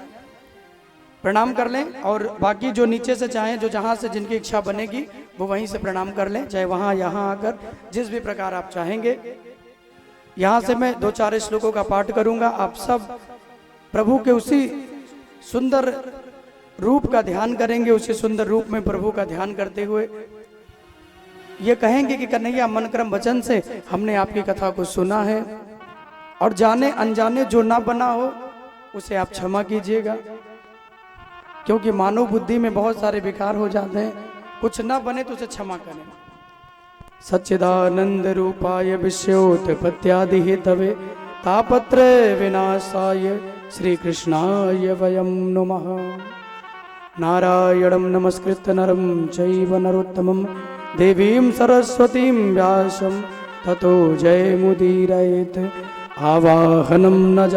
प्रणाम कर लें। और बाकी जो नीचे से चाहें, जो जहाँ से जिनकी इच्छा बनेगी वो वहीं से प्रणाम कर लें, चाहे वहाँ यहाँ आकर, जिस भी प्रकार आप चाहेंगे। यहाँ से मैं 2-4 श्लोकों का पाठ करूंगा। आप सब प्रभु के उसी सुंदर रूप का ध्यान करेंगे, उसी सुंदर रूप में प्रभु का ध्यान करते हुए ये कहेंगे कि कन्हैया मन क्रम वचन से हमने आपकी कथा को सुना है, और जाने अनजाने जो ना बना हो उसे आप क्षमा कीजिएगा, क्योंकि मानव बुद्धि में बहुत सारे विकार हो जाते हैं। कुछ ना बने तो उसे क्षमा करें। सच्चिदानंद रूपाय विश्वोत्पत्त्यादि हेतवे तापत्र विनाशाय श्री कृष्णाय वयं नमः। नारायणं नमस्कृत्य नरं चैव नरोत्तमं देवीं सरस्वतीं व्यासं ततो जयमुदीरयेत्। आवाहनं न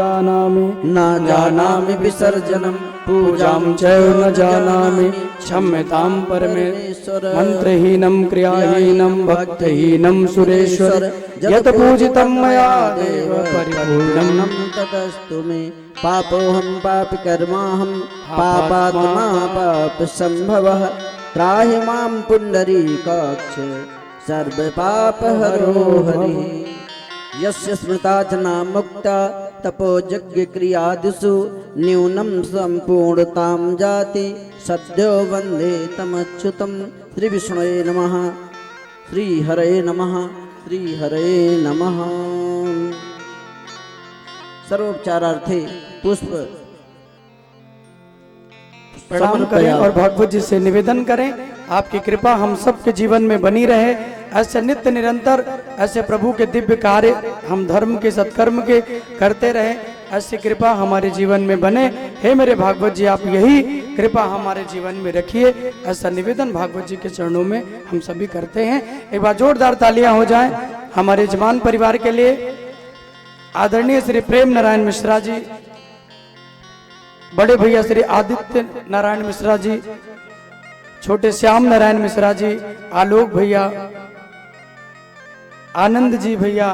जानामि विसर्जनं पूजां च न जानामि क्षम्यतां परमेश्वर। मंत्रहीनं क्रियाहीनं भक्तहीनं सुरेश्वर यत् पूजितं मया देव परिपूर्णं तदस्तु मे। पापोऽहं पापकर्माहं पापात्मा पापसम्भवः। त्राहि मां पुण्डरीकाक्ष सर्वपापहरो हरिः। यस्य स्मृतार्चना मुक्ता तपोयज्ञक्रियादिषु न्यूनं सम्पूर्णतां जाति सद्यो वन्दे तमच्युतं। श्रीविष्णवे नमः। श्रीहरे नमः। श्रीहरे नमः। सर्वोपचारार्थे पुष्प प्रणाम करें और भागवत जी से निवेदन करें आपकी कृपा हम सबके जीवन में बनी रहे। ऐसे नित्य निरंतर ऐसे प्रभु के दिव्य कार्य हम धर्म के सत्कर्म के करते रहे, ऐसी कृपा हमारे जीवन में बने। हे मेरे भागवत जी, आप यही कृपा हमारे जीवन में रखिए। ऐसा निवेदन भागवत जी के चरणों में हम सभी करते हैं। एक बार जोरदार तालियां हो जाएं हमारे यजमान परिवार के लिए। आदरणीय श्री प्रेम नारायण मिश्रा जी, बड़े भैया श्री आदित्य नारायण मिश्रा जी, छोटे श्याम नारायण मिश्रा जी, आलोक भैया, आनंद जी भैया,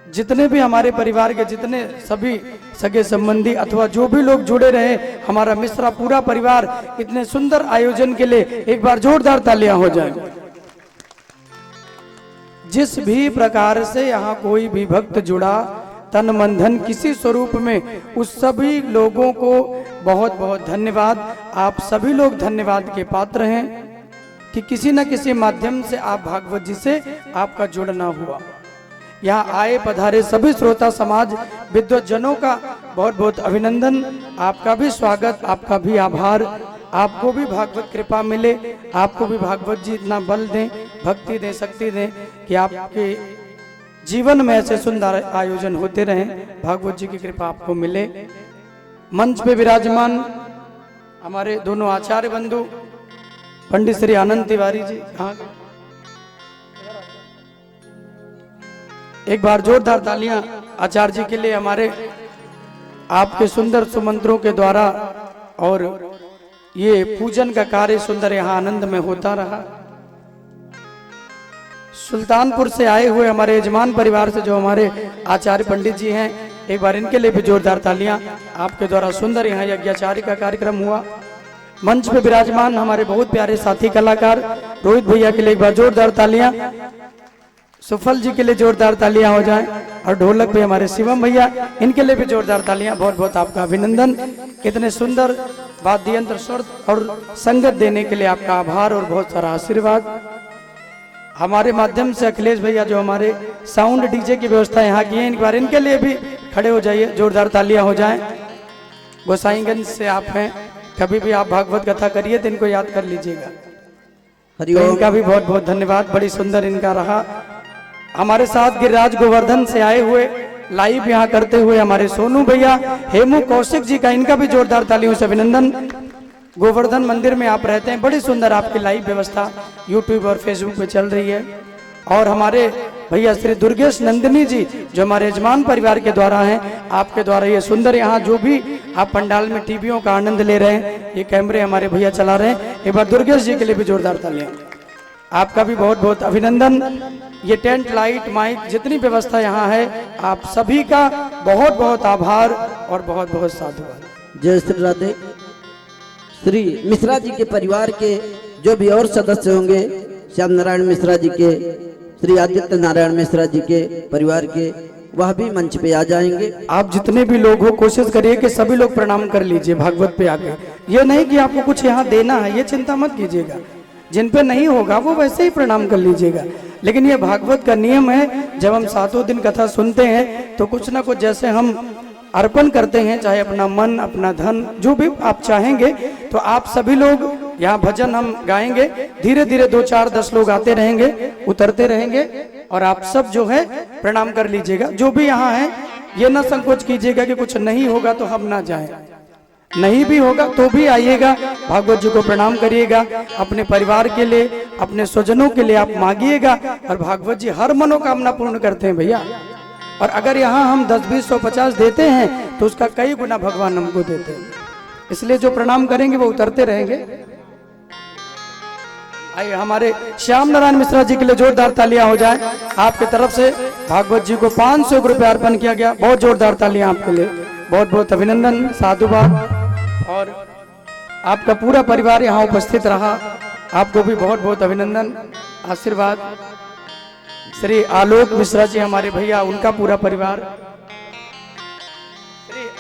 जितने भी हमारे परिवार के जितने सभी सगे संबंधी अथवा जो भी लोग जुड़े रहे, हमारा मिश्रा पूरा परिवार, इतने सुंदर आयोजन के लिए एक बार जोरदार तालियां हो जाएं। जिस भी प्रकार से यहाँ कोई भी भक्त जुड़ा तन मन धन किसी स्वरूप में, उस सभी लोगों को बहुत बहुत धन्यवाद। आप सभी लोग धन्यवाद के पात्र हैं कि किसी न किसी माध्यम से आप भागवत जी से आपका जुड़ना हुआ। यहाँ आए पधारे सभी श्रोता समाज विद्वत जनों का बहुत बहुत अभिनंदन, आपका भी स्वागत, आपका भी आभार। आपको भी भागवत कृपा मिले, आपको भी भागवत जी इतना बल दें, भक्ति दें, शक्ति दें कि आपके जीवन में ऐसे सुंदर आयोजन होते रहें। भागवत जी की कृपा आपको मिले। मंच पे विराजमान हमारे दोनों आचार्य बंधु पंडित श्री आनंद तिवारी जी, एक बार जोरदार तालियां आचार्य जी के लिए, हमारे आपके सुंदर सुमंत्रों के द्वारा और ये पूजन का कार्य सुंदर यहाँ आनंद में होता रहा। सुल्तानपुर से आए हुए हमारे यजमान परिवार से जो हमारे आचार्य पंडित जी हैं, एक बार इनके लिए भी जोरदार तालियां। आपके द्वारा सुंदर यहाँ यज्ञाचार्य का कार्यक्रम हुआ। मंच पे विराजमान हमारे बहुत प्यारे साथी कलाकार रोहित भैया के लिए एक बार जोरदार तालियां। सुफल जी के लिए जोरदार तालियां हो जाएं। और ढोलक पे हमारे शिवम भैया, इनके लिए भी जोरदार तालियां। बहुत बहुत आपका अभिनंदन। इतने सुंदर वाद्य यंत्र स्वर और संगत देने के लिए आपका आभार और बहुत सारा आशीर्वाद। हमारे माध्यम से अखिलेश भैया जो हमारे साउंड डीजे की व्यवस्था यहाँ की है, एक बार इनके लिए भी खड़े हो जाइए, जोरदार तालियां हो जाएं। गोसाईगंज से आप हैं, कभी भी आप भागवत कथा करिए तो इनको याद कर लीजिएगा। तो इनका भी बहुत बहुत धन्यवाद, बड़ी सुंदर इनका रहा। हमारे साथ गिरिराज गोवर्धन से आए हुए लाइव यहाँ करते हुए हमारे सोनू भैया, हेमू कौशिक जी का, इनका भी जोरदार तालियों से अभिनंदन। गोवर्धन मंदिर में आप रहते हैं, बड़ी सुंदर आपकी लाइव व्यवस्था यूट्यूब और फेसबुक पे चल रही है। और हमारे भैया श्री दुर्गेश नंदिनी जी जो हमारे यजमान परिवार के द्वारा हैं, आपके द्वारा ये सुंदर यहाँ जो भी आप पंडाल में टीवियों का आनंद ले रहे हैं, ये कैमरे हमारे भैया चला रहे हैं। एक बार दुर्गेश जी के लिए भी जोरदार तालियां। आपका भी बहुत बहुत अभिनंदन। ये टेंट लाइट माइक जितनी व्यवस्था यहाँ है, आप सभी का बहुत बहुत आभार और बहुत बहुत साधुवाद। जय श्री राधे। श्री मिश्रा जी के परिवार के जो भी और सदस्य होंगे, श्याम नारायण मिश्रा जी के, श्री आदित्य नारायण मिश्रा जी के परिवार के, वह भी मंच पे आ जाएंगे। आप जितने भी लोग हो, कोशिश करिए कि सभी लोग प्रणाम कर लीजिए भागवत पे आके। ये नहीं कि आपको कुछ यहाँ देना है, ये चिंता मत कीजिएगा। जिन पे नहीं होगा वो वैसे ही प्रणाम कर लीजिएगा, लेकिन ये भागवत का नियम है, जब हम 7 दिन कथा सुनते हैं तो कुछ ना कुछ जैसे हम अर्पण करते हैं, चाहे अपना मन, अपना धन, जो भी आप चाहेंगे, तो आप सभी लोग यहाँ भजन हम गाएंगे, धीरे धीरे 2 4 10 लोग आते रहेंगे, उतरते रहेंगे, और आप सब जो है प्रणाम कर लीजिएगा। जो भी यहाँ है ये ना संकोच कीजिएगा कि कुछ नहीं होगा तो हम ना जाएं, नहीं भी होगा तो भी आइएगा, भागवत जी को प्रणाम करिएगा, अपने परिवार के लिए, अपने स्वजनों के लिए आप मांगिएगा, और भागवत जी हर मनोकामना पूर्ण करते हैं भैया। और अगर यहाँ हम 10 20 100 50 देते हैं तो उसका कई गुना भगवान हमको देते हैं, इसलिए जो प्रणाम करेंगे वो उतरते रहेंगे। आइए हमारे श्याम नारायण मिश्रा जी के लिए जोरदार तालियां हो जाए। आपकी तरफ से भागवत जी को 500 रुपये अर्पण किया गया, बहुत जोरदार तालियां आपके लिए, बहुत बहुत अभिनंदन, साधुवाद। और आपका पूरा परिवार यहाँ उपस्थित रहा, आपको भी बहुत बहुत अभिनंदन, आशीर्वाद। श्री आलोक मिश्रा जी हमारे भैया, उनका पूरा परिवार,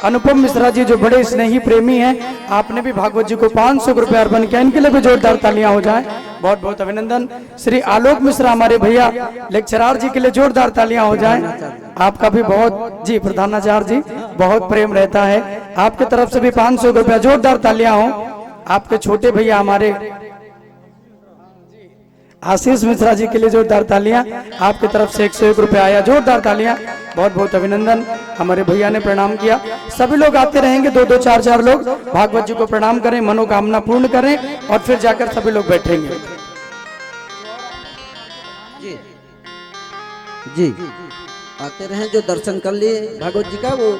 अनुपम मिश्रा जी जो बड़े स्नेही प्रेमी हैं, आपने भी भागवत जी को 500 रुपये अर्पण किया, इनके लिए भी जोरदार तालियां हो जाएं, बहुत बहुत अभिनंदन। श्री आलोक मिश्रा हमारे भैया लेक्चरार जी के लिए जोरदार तालियां हो जाएं, आपका भी बहुत जी, प्रधानाचार्य जी बहुत प्रेम रहता है, आपके तरफ से भी 500 रुपया, जोरदार तालियां हो। आपके छोटे भैया हमारे आशीष मिश्रा जी के लिए जोरदार तालियां, आपकी तरफ से 101 रुपये आया, जोरदार तालियां, बहुत बहुत अभिनंदन। हमारे भैया ने प्रणाम किया, सभी लोग आते रहेंगे, 2 2 4 4 लोग भागवत जी को प्रणाम करें, मनोकामना पूर्ण करें, और फिर जाकर सभी लोग बैठेंगे। जी जी आते रहें, जो दर्शन कर लिए भागवत जी का वो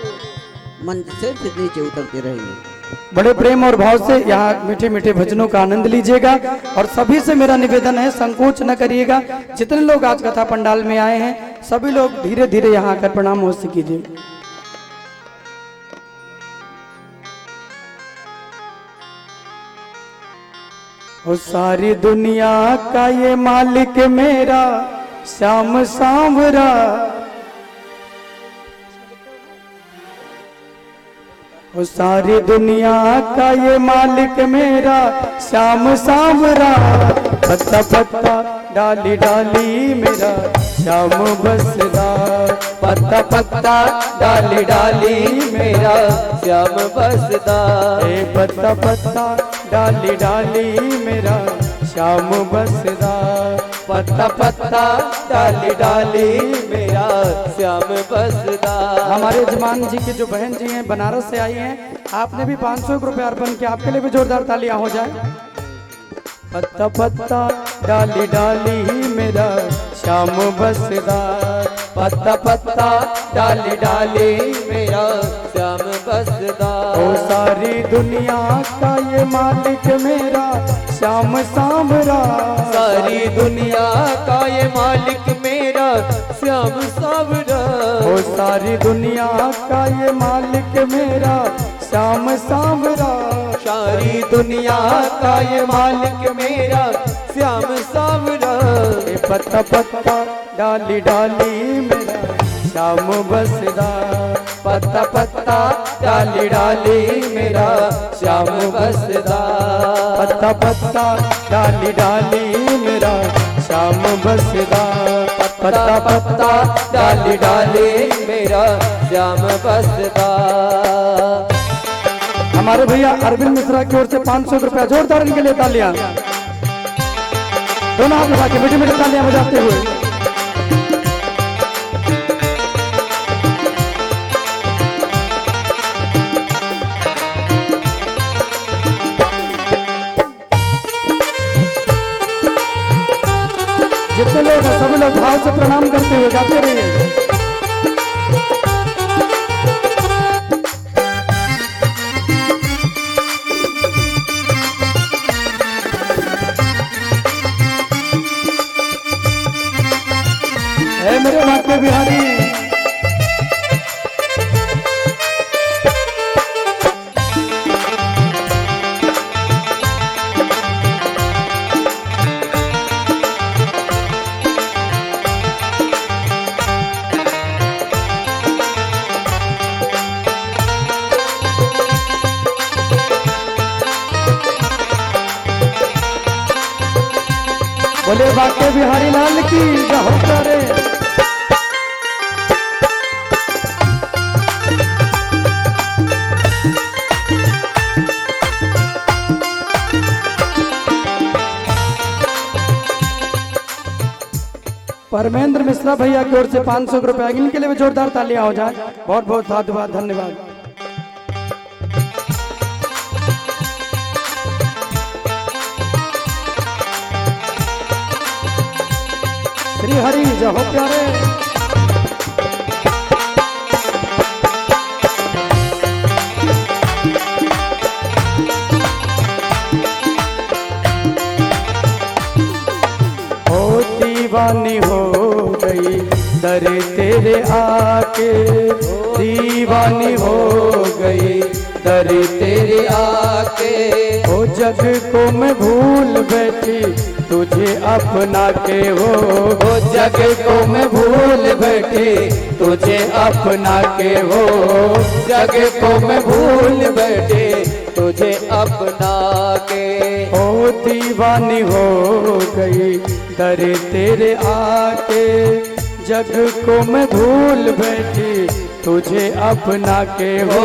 मंच से फिर नीचे उतरते रहेंगे। बड़े प्रेम और भाव से यहाँ मीठे मीठे भजनों का आनंद लीजिएगा, और सभी से मेरा निवेदन है, संकोच न करिएगा। जितने लोग आज कथा पंडाल में आए हैं सभी लोग धीरे धीरे यहाँ आकर प्रणाम अवश्य कीजिए। ओ सारी दुनिया का ये मालिक मेरा श्याम सांवरा, ओ सारी दुनिया का ये मालिक मेरा श्याम सांवरा, पत्ता पत्ता डाली डाली मेरा श्याम बसदा, पत्ता पत्ता डाली डाली मेरा श्याम बसदा, ए पत्ता पत्ता डाली डाली मेरा श्याम बसदा, पत्ता पत्ता डाली डाली मेरा श्याम बसदा। हमारे जमान जी के जो बहन जी हैं बनारस से आई हैं, आपने भी 500 रुपये अर्पण किया, आपके लिए भी जोरदार तालियां हो जाए। पत्ता पत्ता डाली डाली मेरा श्याम बसदा, पत्ता पत्ता डाली डाली मेरा श्याम बसदा, ओ सारी दुनिया का ये मालिक मेरा श्याम सांवरा, सारी दुनिया का ये मालिक मेरा श्याम सांवरा, ओ सारी दुनिया का ये मालिक मेरा श्याम सांवरा, सारी दुनिया का ये मालिक मेरा श्याम सांवरा, ए पत्ता पत्ता डाली डाली मेरा श्याम बसदा, पत्ता पत्ता डाली डाली मेरा श्याम बसदा, पत्ता पत्ता डाली डाली मेरा श्याम बसदा, पत्ता पत्ता डाली डाली मेरा श्याम बसदा। हमारे भैया अरविंद मिश्रा की ओर से 500 रुपया, जोरदार इनके लिए तालियां, दोनों हाथ उठा के मीठी मीठी तालियां बजाते हुए। जितने लोग हैं सभी लोग भाव से प्रणाम करते हुए गाते रहिए। मेरे वाक्य बिहारी बोले बाके बिहारी लाल की जय हो प्यारे। परमेंद्र मिश्रा भैया की ओर से 500 रुपया, इनके लिए भी जोरदार तालियां हो जाए। बहुत बहुत साधुवाद, धन्यवाद। श्री हरि जय हो प्यारे। ओ दीवानी हो गई दर तेरे आके, दीवानी हो गई दर तेरे आके। ओ जग को मैं भूल बैठी तुझे अपना के हो, जग को मैं भूल बैठी तुझे अपना के हो, जग को मैं भूल बैठी तुझे अपना के। ओ दीवानी हो गई दर तेरे आके, जग को मैं भूल बैठी तुझे अपना के हो,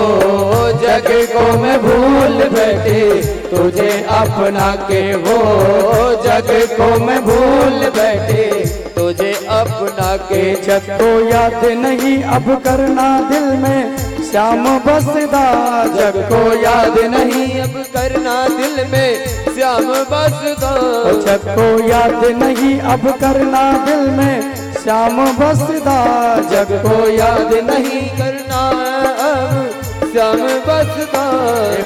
जग को मैं भूल बैठी तुझे अपना के हो, जग को मैं भूल बैठी तुझे अपना के। जग को याद नहीं अब करना दिल में श्याम बसदा, जग को याद नहीं अब करना दिल में श्याम बसदा। जग को याद नहीं अब करना दिल में श्याम बसदा, जग को याद नहीं करना अब श्याम बसदा।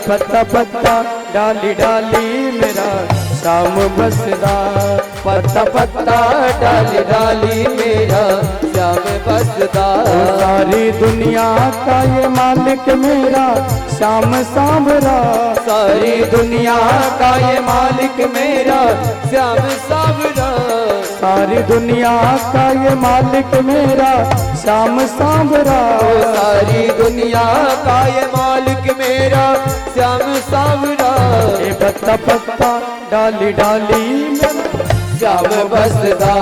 पत्ता पत्ता डाली डाली मेरा श्याम बसदा, पत्ता पत्ता डाली डाली मेरा श्याम बसदा। सारी दुनिया का ये मालिक मेरा श्याम सांवरा, सारी दुनिया का ये मालिक मेरा श्याम सांवरा। सारी दुनिया का ये मालिक मेरा श्याम सांवरा। सारी दुनिया का ये मालिक मेरा श्याम सांवरा। पत्ता पत्ता डाली डाली मेरा श्याम बसदा,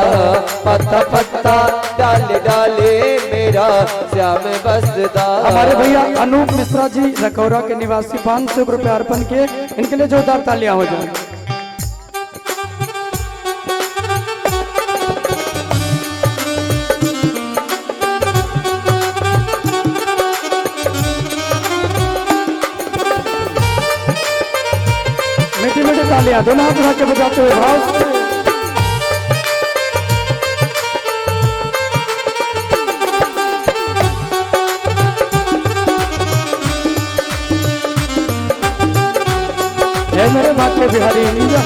पत्ता पत्ता डाले डाले मेरा श्याम बसदा। हमारे भैया अनूप मिश्रा जी रकौरा के निवासी 500 रुपया अर्पण किए, इनके लिए जोरदार तालियां हो जाए। मीठी मीठी तालियां दोनों हाथ उठा के बजाते हुए भाव से। है मेरे बाके बिहारी नीला।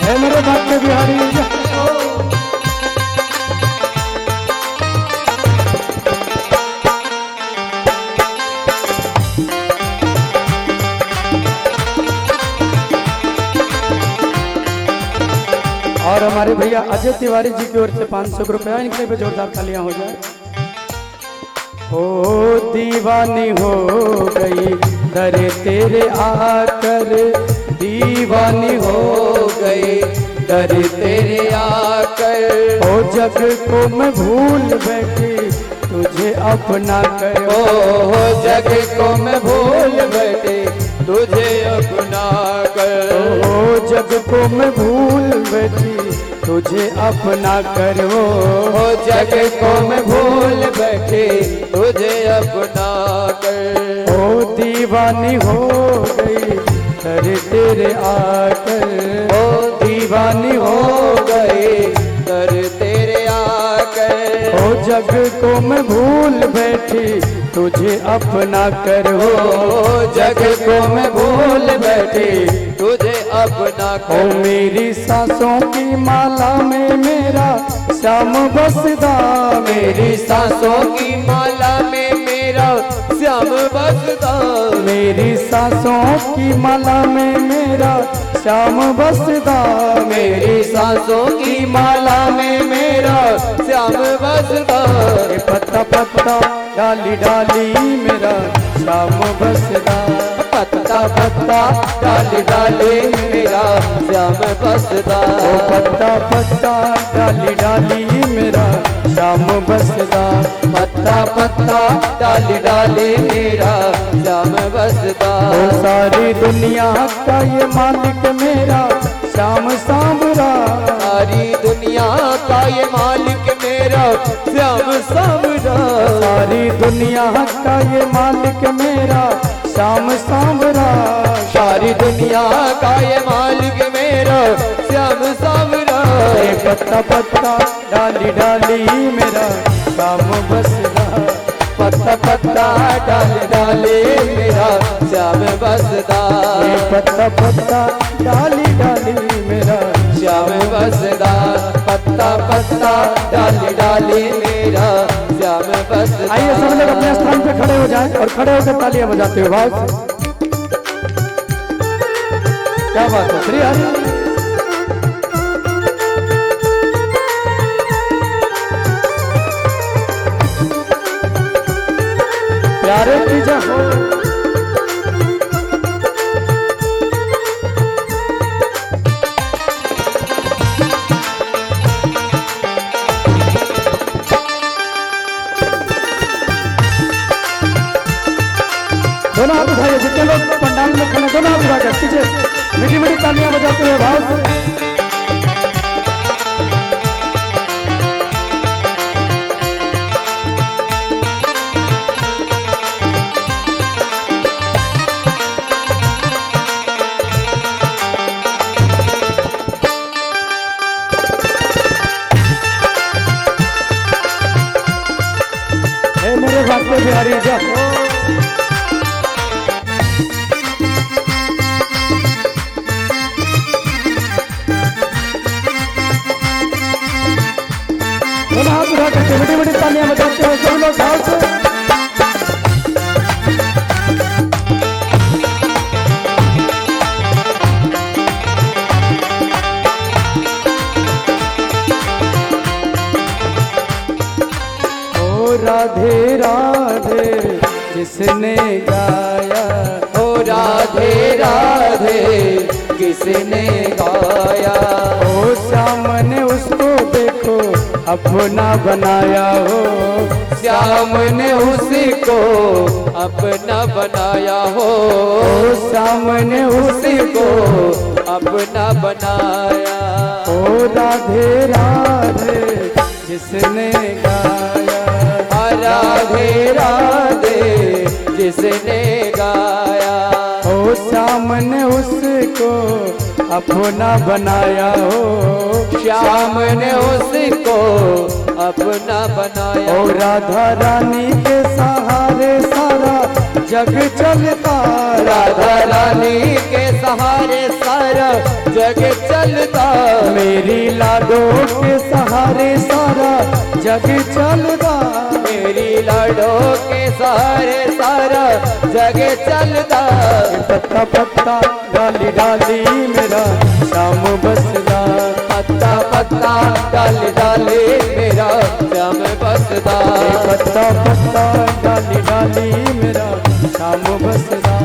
है मेरे बाके बिहारी नीला। और हमारे भैया अजय तिवारी जी की ओर से 500 रुपया, इनके लिए जोरदार तालियां हो जाए। ओ दीवानी हो गई दर तेरे आकर, दीवानी हो गई दर तेरे आकर। ओ जग को मैं भूल बैठी तुझे अपना कर। ओ जग को मैं भूल बैठी तुझे अपना कर। ओ जग को मैं भूल बैठी तुझे अपना कर। ओ जग को मैं भूल बैठी तुझे अपना कर। ओ दीवानी हो गई दर तेरे आकर, ओ दीवानी हो गई दर तेरे आकर। ओ जग को मैं भूल बैठी तुझे अपना कर। ओ जग को मैं भूल बैठी तुझे अपना ओ कर। मेरी सांसों की माला में मेरा श्याम बसदा। मेरी सांसों की माला में मेरा श्याम बसदा। मेरी सांसों की माला में मेरा श्याम बसदा। मेरी सांसों की माला में मेरा श्याम बसदा। पत्ता पत्ता डाली डाली मेरा श्याम बसदा। पत्ता पत्ता डाली डाली मेरा श्याम बसदा। ओ पत्ता पत्ता डाली डाली मेरा श्याम बसदा। पत्ता पत्ता डाली डाली मेरा श्याम बसदा। ओ सारी दुनिया का ये मालिक मेरा श्याम सांवरा। सारी दुनिया का ये मालिक मेरा श्याम सांवरा। सारी दुनिया का ये मालिक मेरा श्याम सांवरा। सारी दुनिया का ये मालिक मेरा श्याम सांवरा। पत्ता पत्ता डाली डाली मेरा श्याम बसदा। पत्ता पत्ता डाली डाली मेरा श्याम बसदा। पत्ता पत्ता डाली डाली मेरा श्याम बसदा। पत्ता पत्ता डाली डाली मेरा श्याम बसदा। आइए सब लोग अपने स्थान पे खड़े हो जाएं और खड़े होकर तालियां बजाते हुए भाव से। क्या बात है श्री हरि। प्यारे की जय हो। दोनों हाथ उठाइए, जितने लोग पंडाल में खड़े दोनों हाथ उठाकर पीछे मीठी मीठी तालियां बजाते हुए भाव से। हे मेरे भक्त बिहारी जय हो। दोनों हाथ उठा करके बड़ी बड़ी तालियां बजाते हुए सब लोग भाव से। ओ राधे राधे जिसने गाया। ओ राधे राधे किसने गाया। ओ श्याम ने उसको देखो अपना बनाया हो। श्याम ने उसको अपना बनाया हो। ओ श्याम ने उसको अपना बनाया। ओ राधे राधे जिसने गाया। राधे राधे जिसने गाया। ओ श्याम ने उसको अपना बनाया हो। श्याम ने उसको अपना बनाया। ओ राधा रानी के सहारे सारा जग चलता। राधा रानी के सहारे सारा जग चलता। मेरी लाडो के सहारे सारा जग चलता। मेरी लाडो के सहारे सारा जग चलता। पत्ता पत्ता डाली डाली मेरा श्याम बसदा। पत्ता पत्ता डाली डाली मेरा श्याम बसदा। पत्ता पत्ता डाली डाली मेरा श्याम बसदा।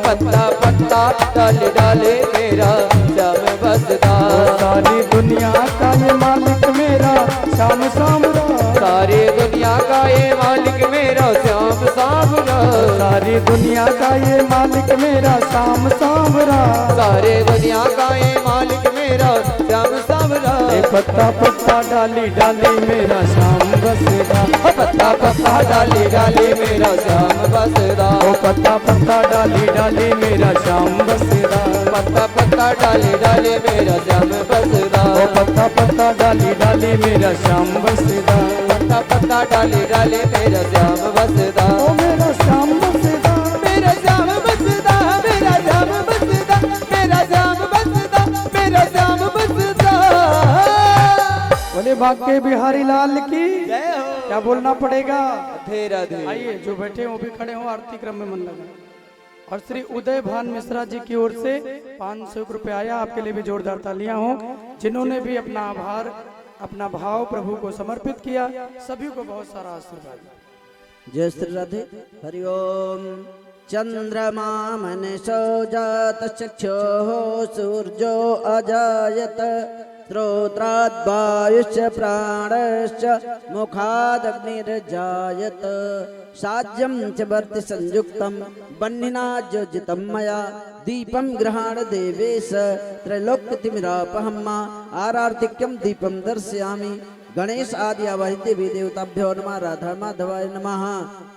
पत्ता पत्ता डाली डाली मेरा श्याम बसदा। सारी दुनिया का ये मालिक मेरा श्याम सांवरा। सारी दुनिया का ये मालिक मेरा श्याम सांवरा। सारी दुनिया का ये मालिक मेरा श्याम सांवरा। सारे दुनिया का ये मालिक मेरा श्याम सांवरा। पत्ता पत्ता डाली डाली मेरा श्याम बसदा। पत्ता पत्ता डाली डाली मेरा श्याम बसदा। ओ पत्ता पत्ता डाली डाली मेरा श्याम बसदा। पत्ता पत्ता डाली डाली मेरा श्याम बसदा। ओ पत्ता पत्ता डाली डाली मेरा श्याम बसदा। पत्ता पत्ता डाली डाली मेरा श्याम बसदा। ओ मेरा श्याम बसदा। मेरा श्याम बसदा। मेरा श्याम बसदा। मेरा श्याम बसदा। मेरा श्याम बसदा। बोले बांके बिहारी लाल की जय हो। क्या बोलना पड़ेगा? राधे राधे। आइए जो बैठे हो भी खड़े हो, आरती क्रम में मन लगा। और श्री उदय भान मिश्रा जी की ओर से 500 रुपये आया, आपके लिए भी जोरदार तालियां हो। जिन्होंने भी अपना आभार, अपना भाव प्रभु को समर्पित किया, सभी को बहुत सारा आशीर्वाद। जय श्री राधे। हरि ओम। चंद्रमा मनसो जात चक्षुः सूर्यो अजायत श्रोत्रात् वायुश्च प्राणश्च मुखादग्निर्जायत साज्यं च वर्ति संयुक्तं बह्निना योजितं मया दीपं गृहाण देवेश त्रैलोक्यतिमिरापहम्मा आरार्तिक्यं दीपं दर्शयामि। गणेश आदि आवाहित देवी देवताभ्यो नमः। राधा माधवाय नमः।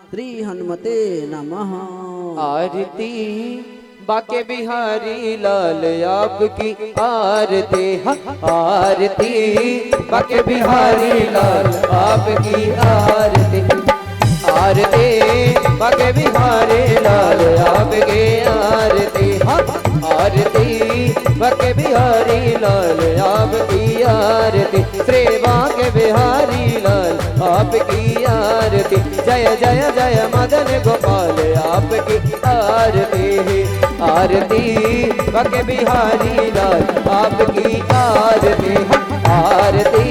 श्री हनुमते नमः। आरती बाके बिहारी लाल आपकी आरती, आरती बाके बिहारी लाल आपकी आरती, आरती बाके बिहारी लाल आपकी आरती, आरती बाके बिहारी लाल आपकी आरती, श्री बाके बिहारी लाल आपकी आरती। जय जय जय मदन गोपाल आपकी आरती, आरती बाके बिहारी लाल आपकी आरती, आरती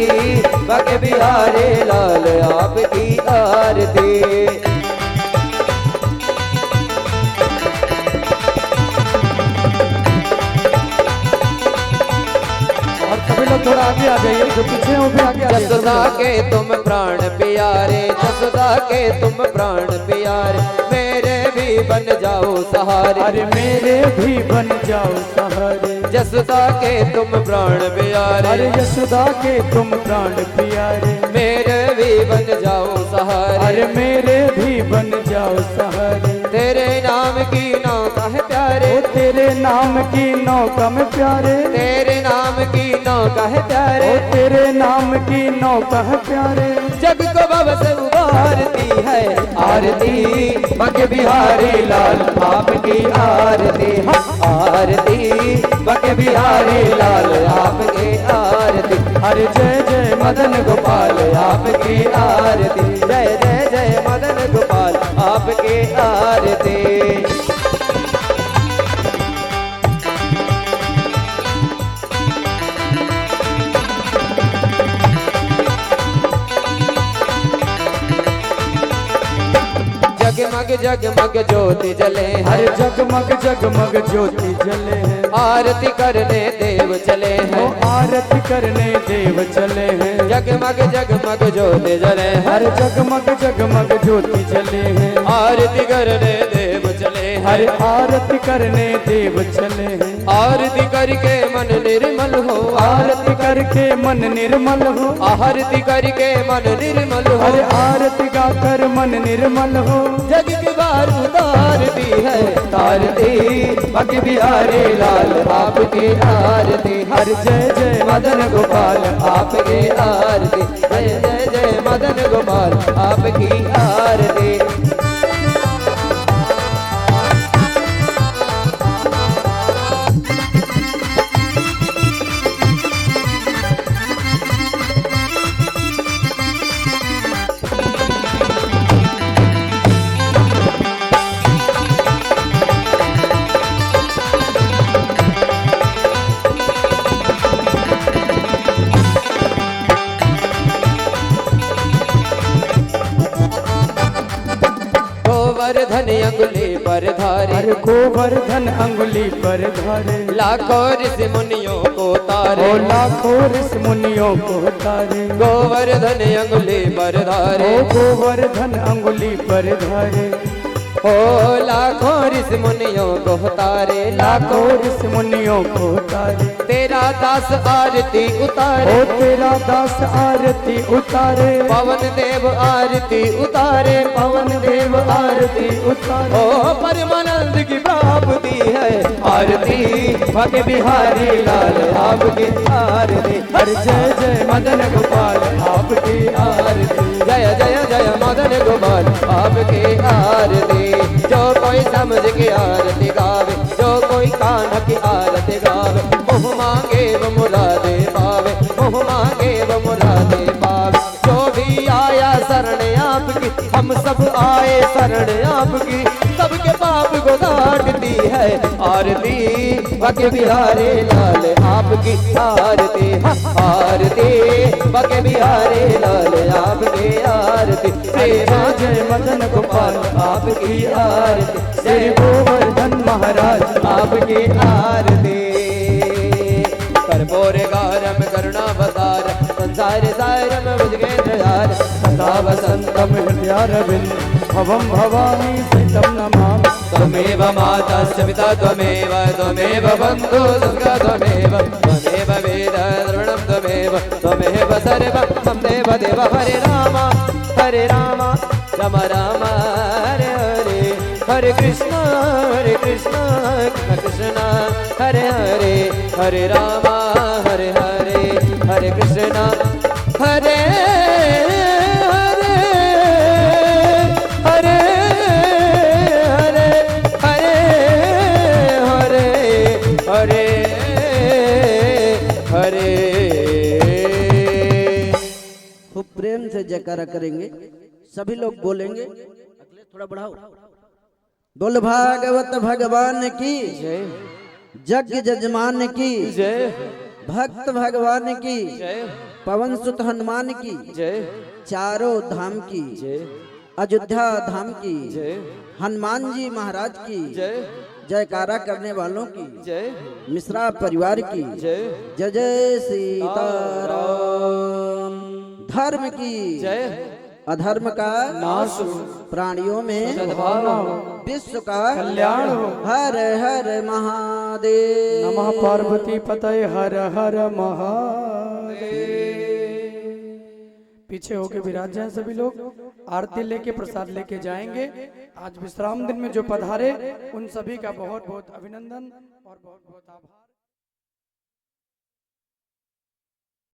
बाके बिहारी लाल आपकी आरती। सभी लोग थोड़ा आगे आ जाइए, जो पीछे हो भी आगे आ जाइए। जसोदा के तुम प्राण प्यारे, जसोदा के तुम प्राण प्यारे, मेरे भी बन जाओ सहारे, अरे मेरे भी बन जाओ सहारे। जसोदा के तुम प्राण प्यारे, अरे यशोदा के तुम प्राण प्यारे, मेरे भी बन जाओ सहारे, अरे मेरे भी बन जाओ सहारे। तेरे नाम की नौका है प्यारे, ओ तेरे नाम की नौका में प्यारे, तेरे नाम की नौका है प्यारे, ओ तेरे नाम की नौका है प्यारे। जग को भव से उबारती है आरती, बाके बिहारी लाल आपकी आरती, आरती बाके बिहारी लाल आपकी आरती। अरे जय जय मदन गोपाल आपकी आरती, जय जय जय मदन गोपाल आपकी आरती। जगमग जगमग ज्योति जले हैं, हर जगमग जगमग ज्योति जले हैं, आरती करने देव चले ओ हैं, आरती करने देव चले हैं। जगमग जगमग ज्योति जले हैं, हर जगमग जगमग ज्योति जले हैं, आरती करने देव चले हर हैं, आरती करने देव चले हैं। आरती करके मन निर्मल हो, आरती करके मन निर्मल हो, आरती करके मन निर्मल हो, अरे आरती गाकर मन निर्मल हो। जग के बार उतारती है आरती, बाके बिहारी लाल आपकी आरती, हर जय जय मदन गोपाल आपकी आरती, जय जय जय मदन गोपाल आपकी आरती। गोवर्धन अंगुली पर धारे, हर गोवर्धन अंगुली पर धारे, लाखों ऋषि मुनियों को तारे, ओ लाखों ऋषि मुनियों को तारे। गोवर्धन अंगुली पर धारे, ओ गोवर्धन अंगुली पर धारे, ओ लाखों ऋषि मुनियों को तारे, लाखों ऋषि मुनियों को तारे। तेरा दास आरती उतारे, ओ तेरा दास आरती उतारे, पवन देव आरती उतारे, पवन देव आरती उतारे। ओ परमानंद की प्राप्ति है आरती, बाके बिहारी लाल आपकी आरती, हर जय जय मदन गोपाल आपकी आरती, जय जय जय मदन गोपाल आपकी आरती। जो कोई समझ के आरती गावे, जो कोई कान्हा की आरती गावे, मुँह मांगे वो मुरादे पावे, मुँह मांगे वो मुरादे शरण आपकी, सबके पाप को काटती है आरती, बाके बिहारी लाल आपकी आरती, आरती बाके बिहारी लाल आपकी आरती, प्रेमा जय मदन गोपाल आपकी आरती, श्री गोवर्धन महाराज आपकी आरती। कर्पूर गारम करुणावतार संसार सारम भुजगेन्द्रहार सदा वसंतम हृदयारविंद भवम भवानी सीतम नमामि। त्वमेव माता च पिता त्वमेव, त्वमेव बन्धु सखा त्वमेव, त्वमेव वेद द्रविणं त्वमेव, त्वमेव सर्वं मम देव देव। हरे राम राम राम हरे हरे, हरे कृष्ण कृष्ण कृष्ण हरे हरे, हरे राम हरे हरे, हरे कृष्ण हरे हरे, हरे हरे, हरे हरे, हरे हरे। खूब प्रेम से जयकारा करेंगे, सभी लोग बोलेंगे। अगले थोड़ा बढ़ाओ। बोल भागवत भगवान की जय, जग जजमान की जय, भक्त भगवान की जय, पवन सुत हनुमान की जय, चारों धाम की जय, अयोध्या धाम की जय, हनुमान जी महाराज की जय, जयकारा करने वालों की जय, मिश्रा परिवार की जय, जय जय सीताराम। धर्म की जय, अधर्म का नाश हो, प्राणियों में सद्भावना हो, विश्व का कल्याण हो। हर हर महादेव। नमः पार्वती पतये हर हर महादेव। पीछे होके विराज जाएं सभी लोग, आरती लेके प्रसाद लेके जाएंगे। आज विश्राम दिन में जो पधारे उन सभी का बहुत बहुत अभिनंदन और बहुत बहुत आभार।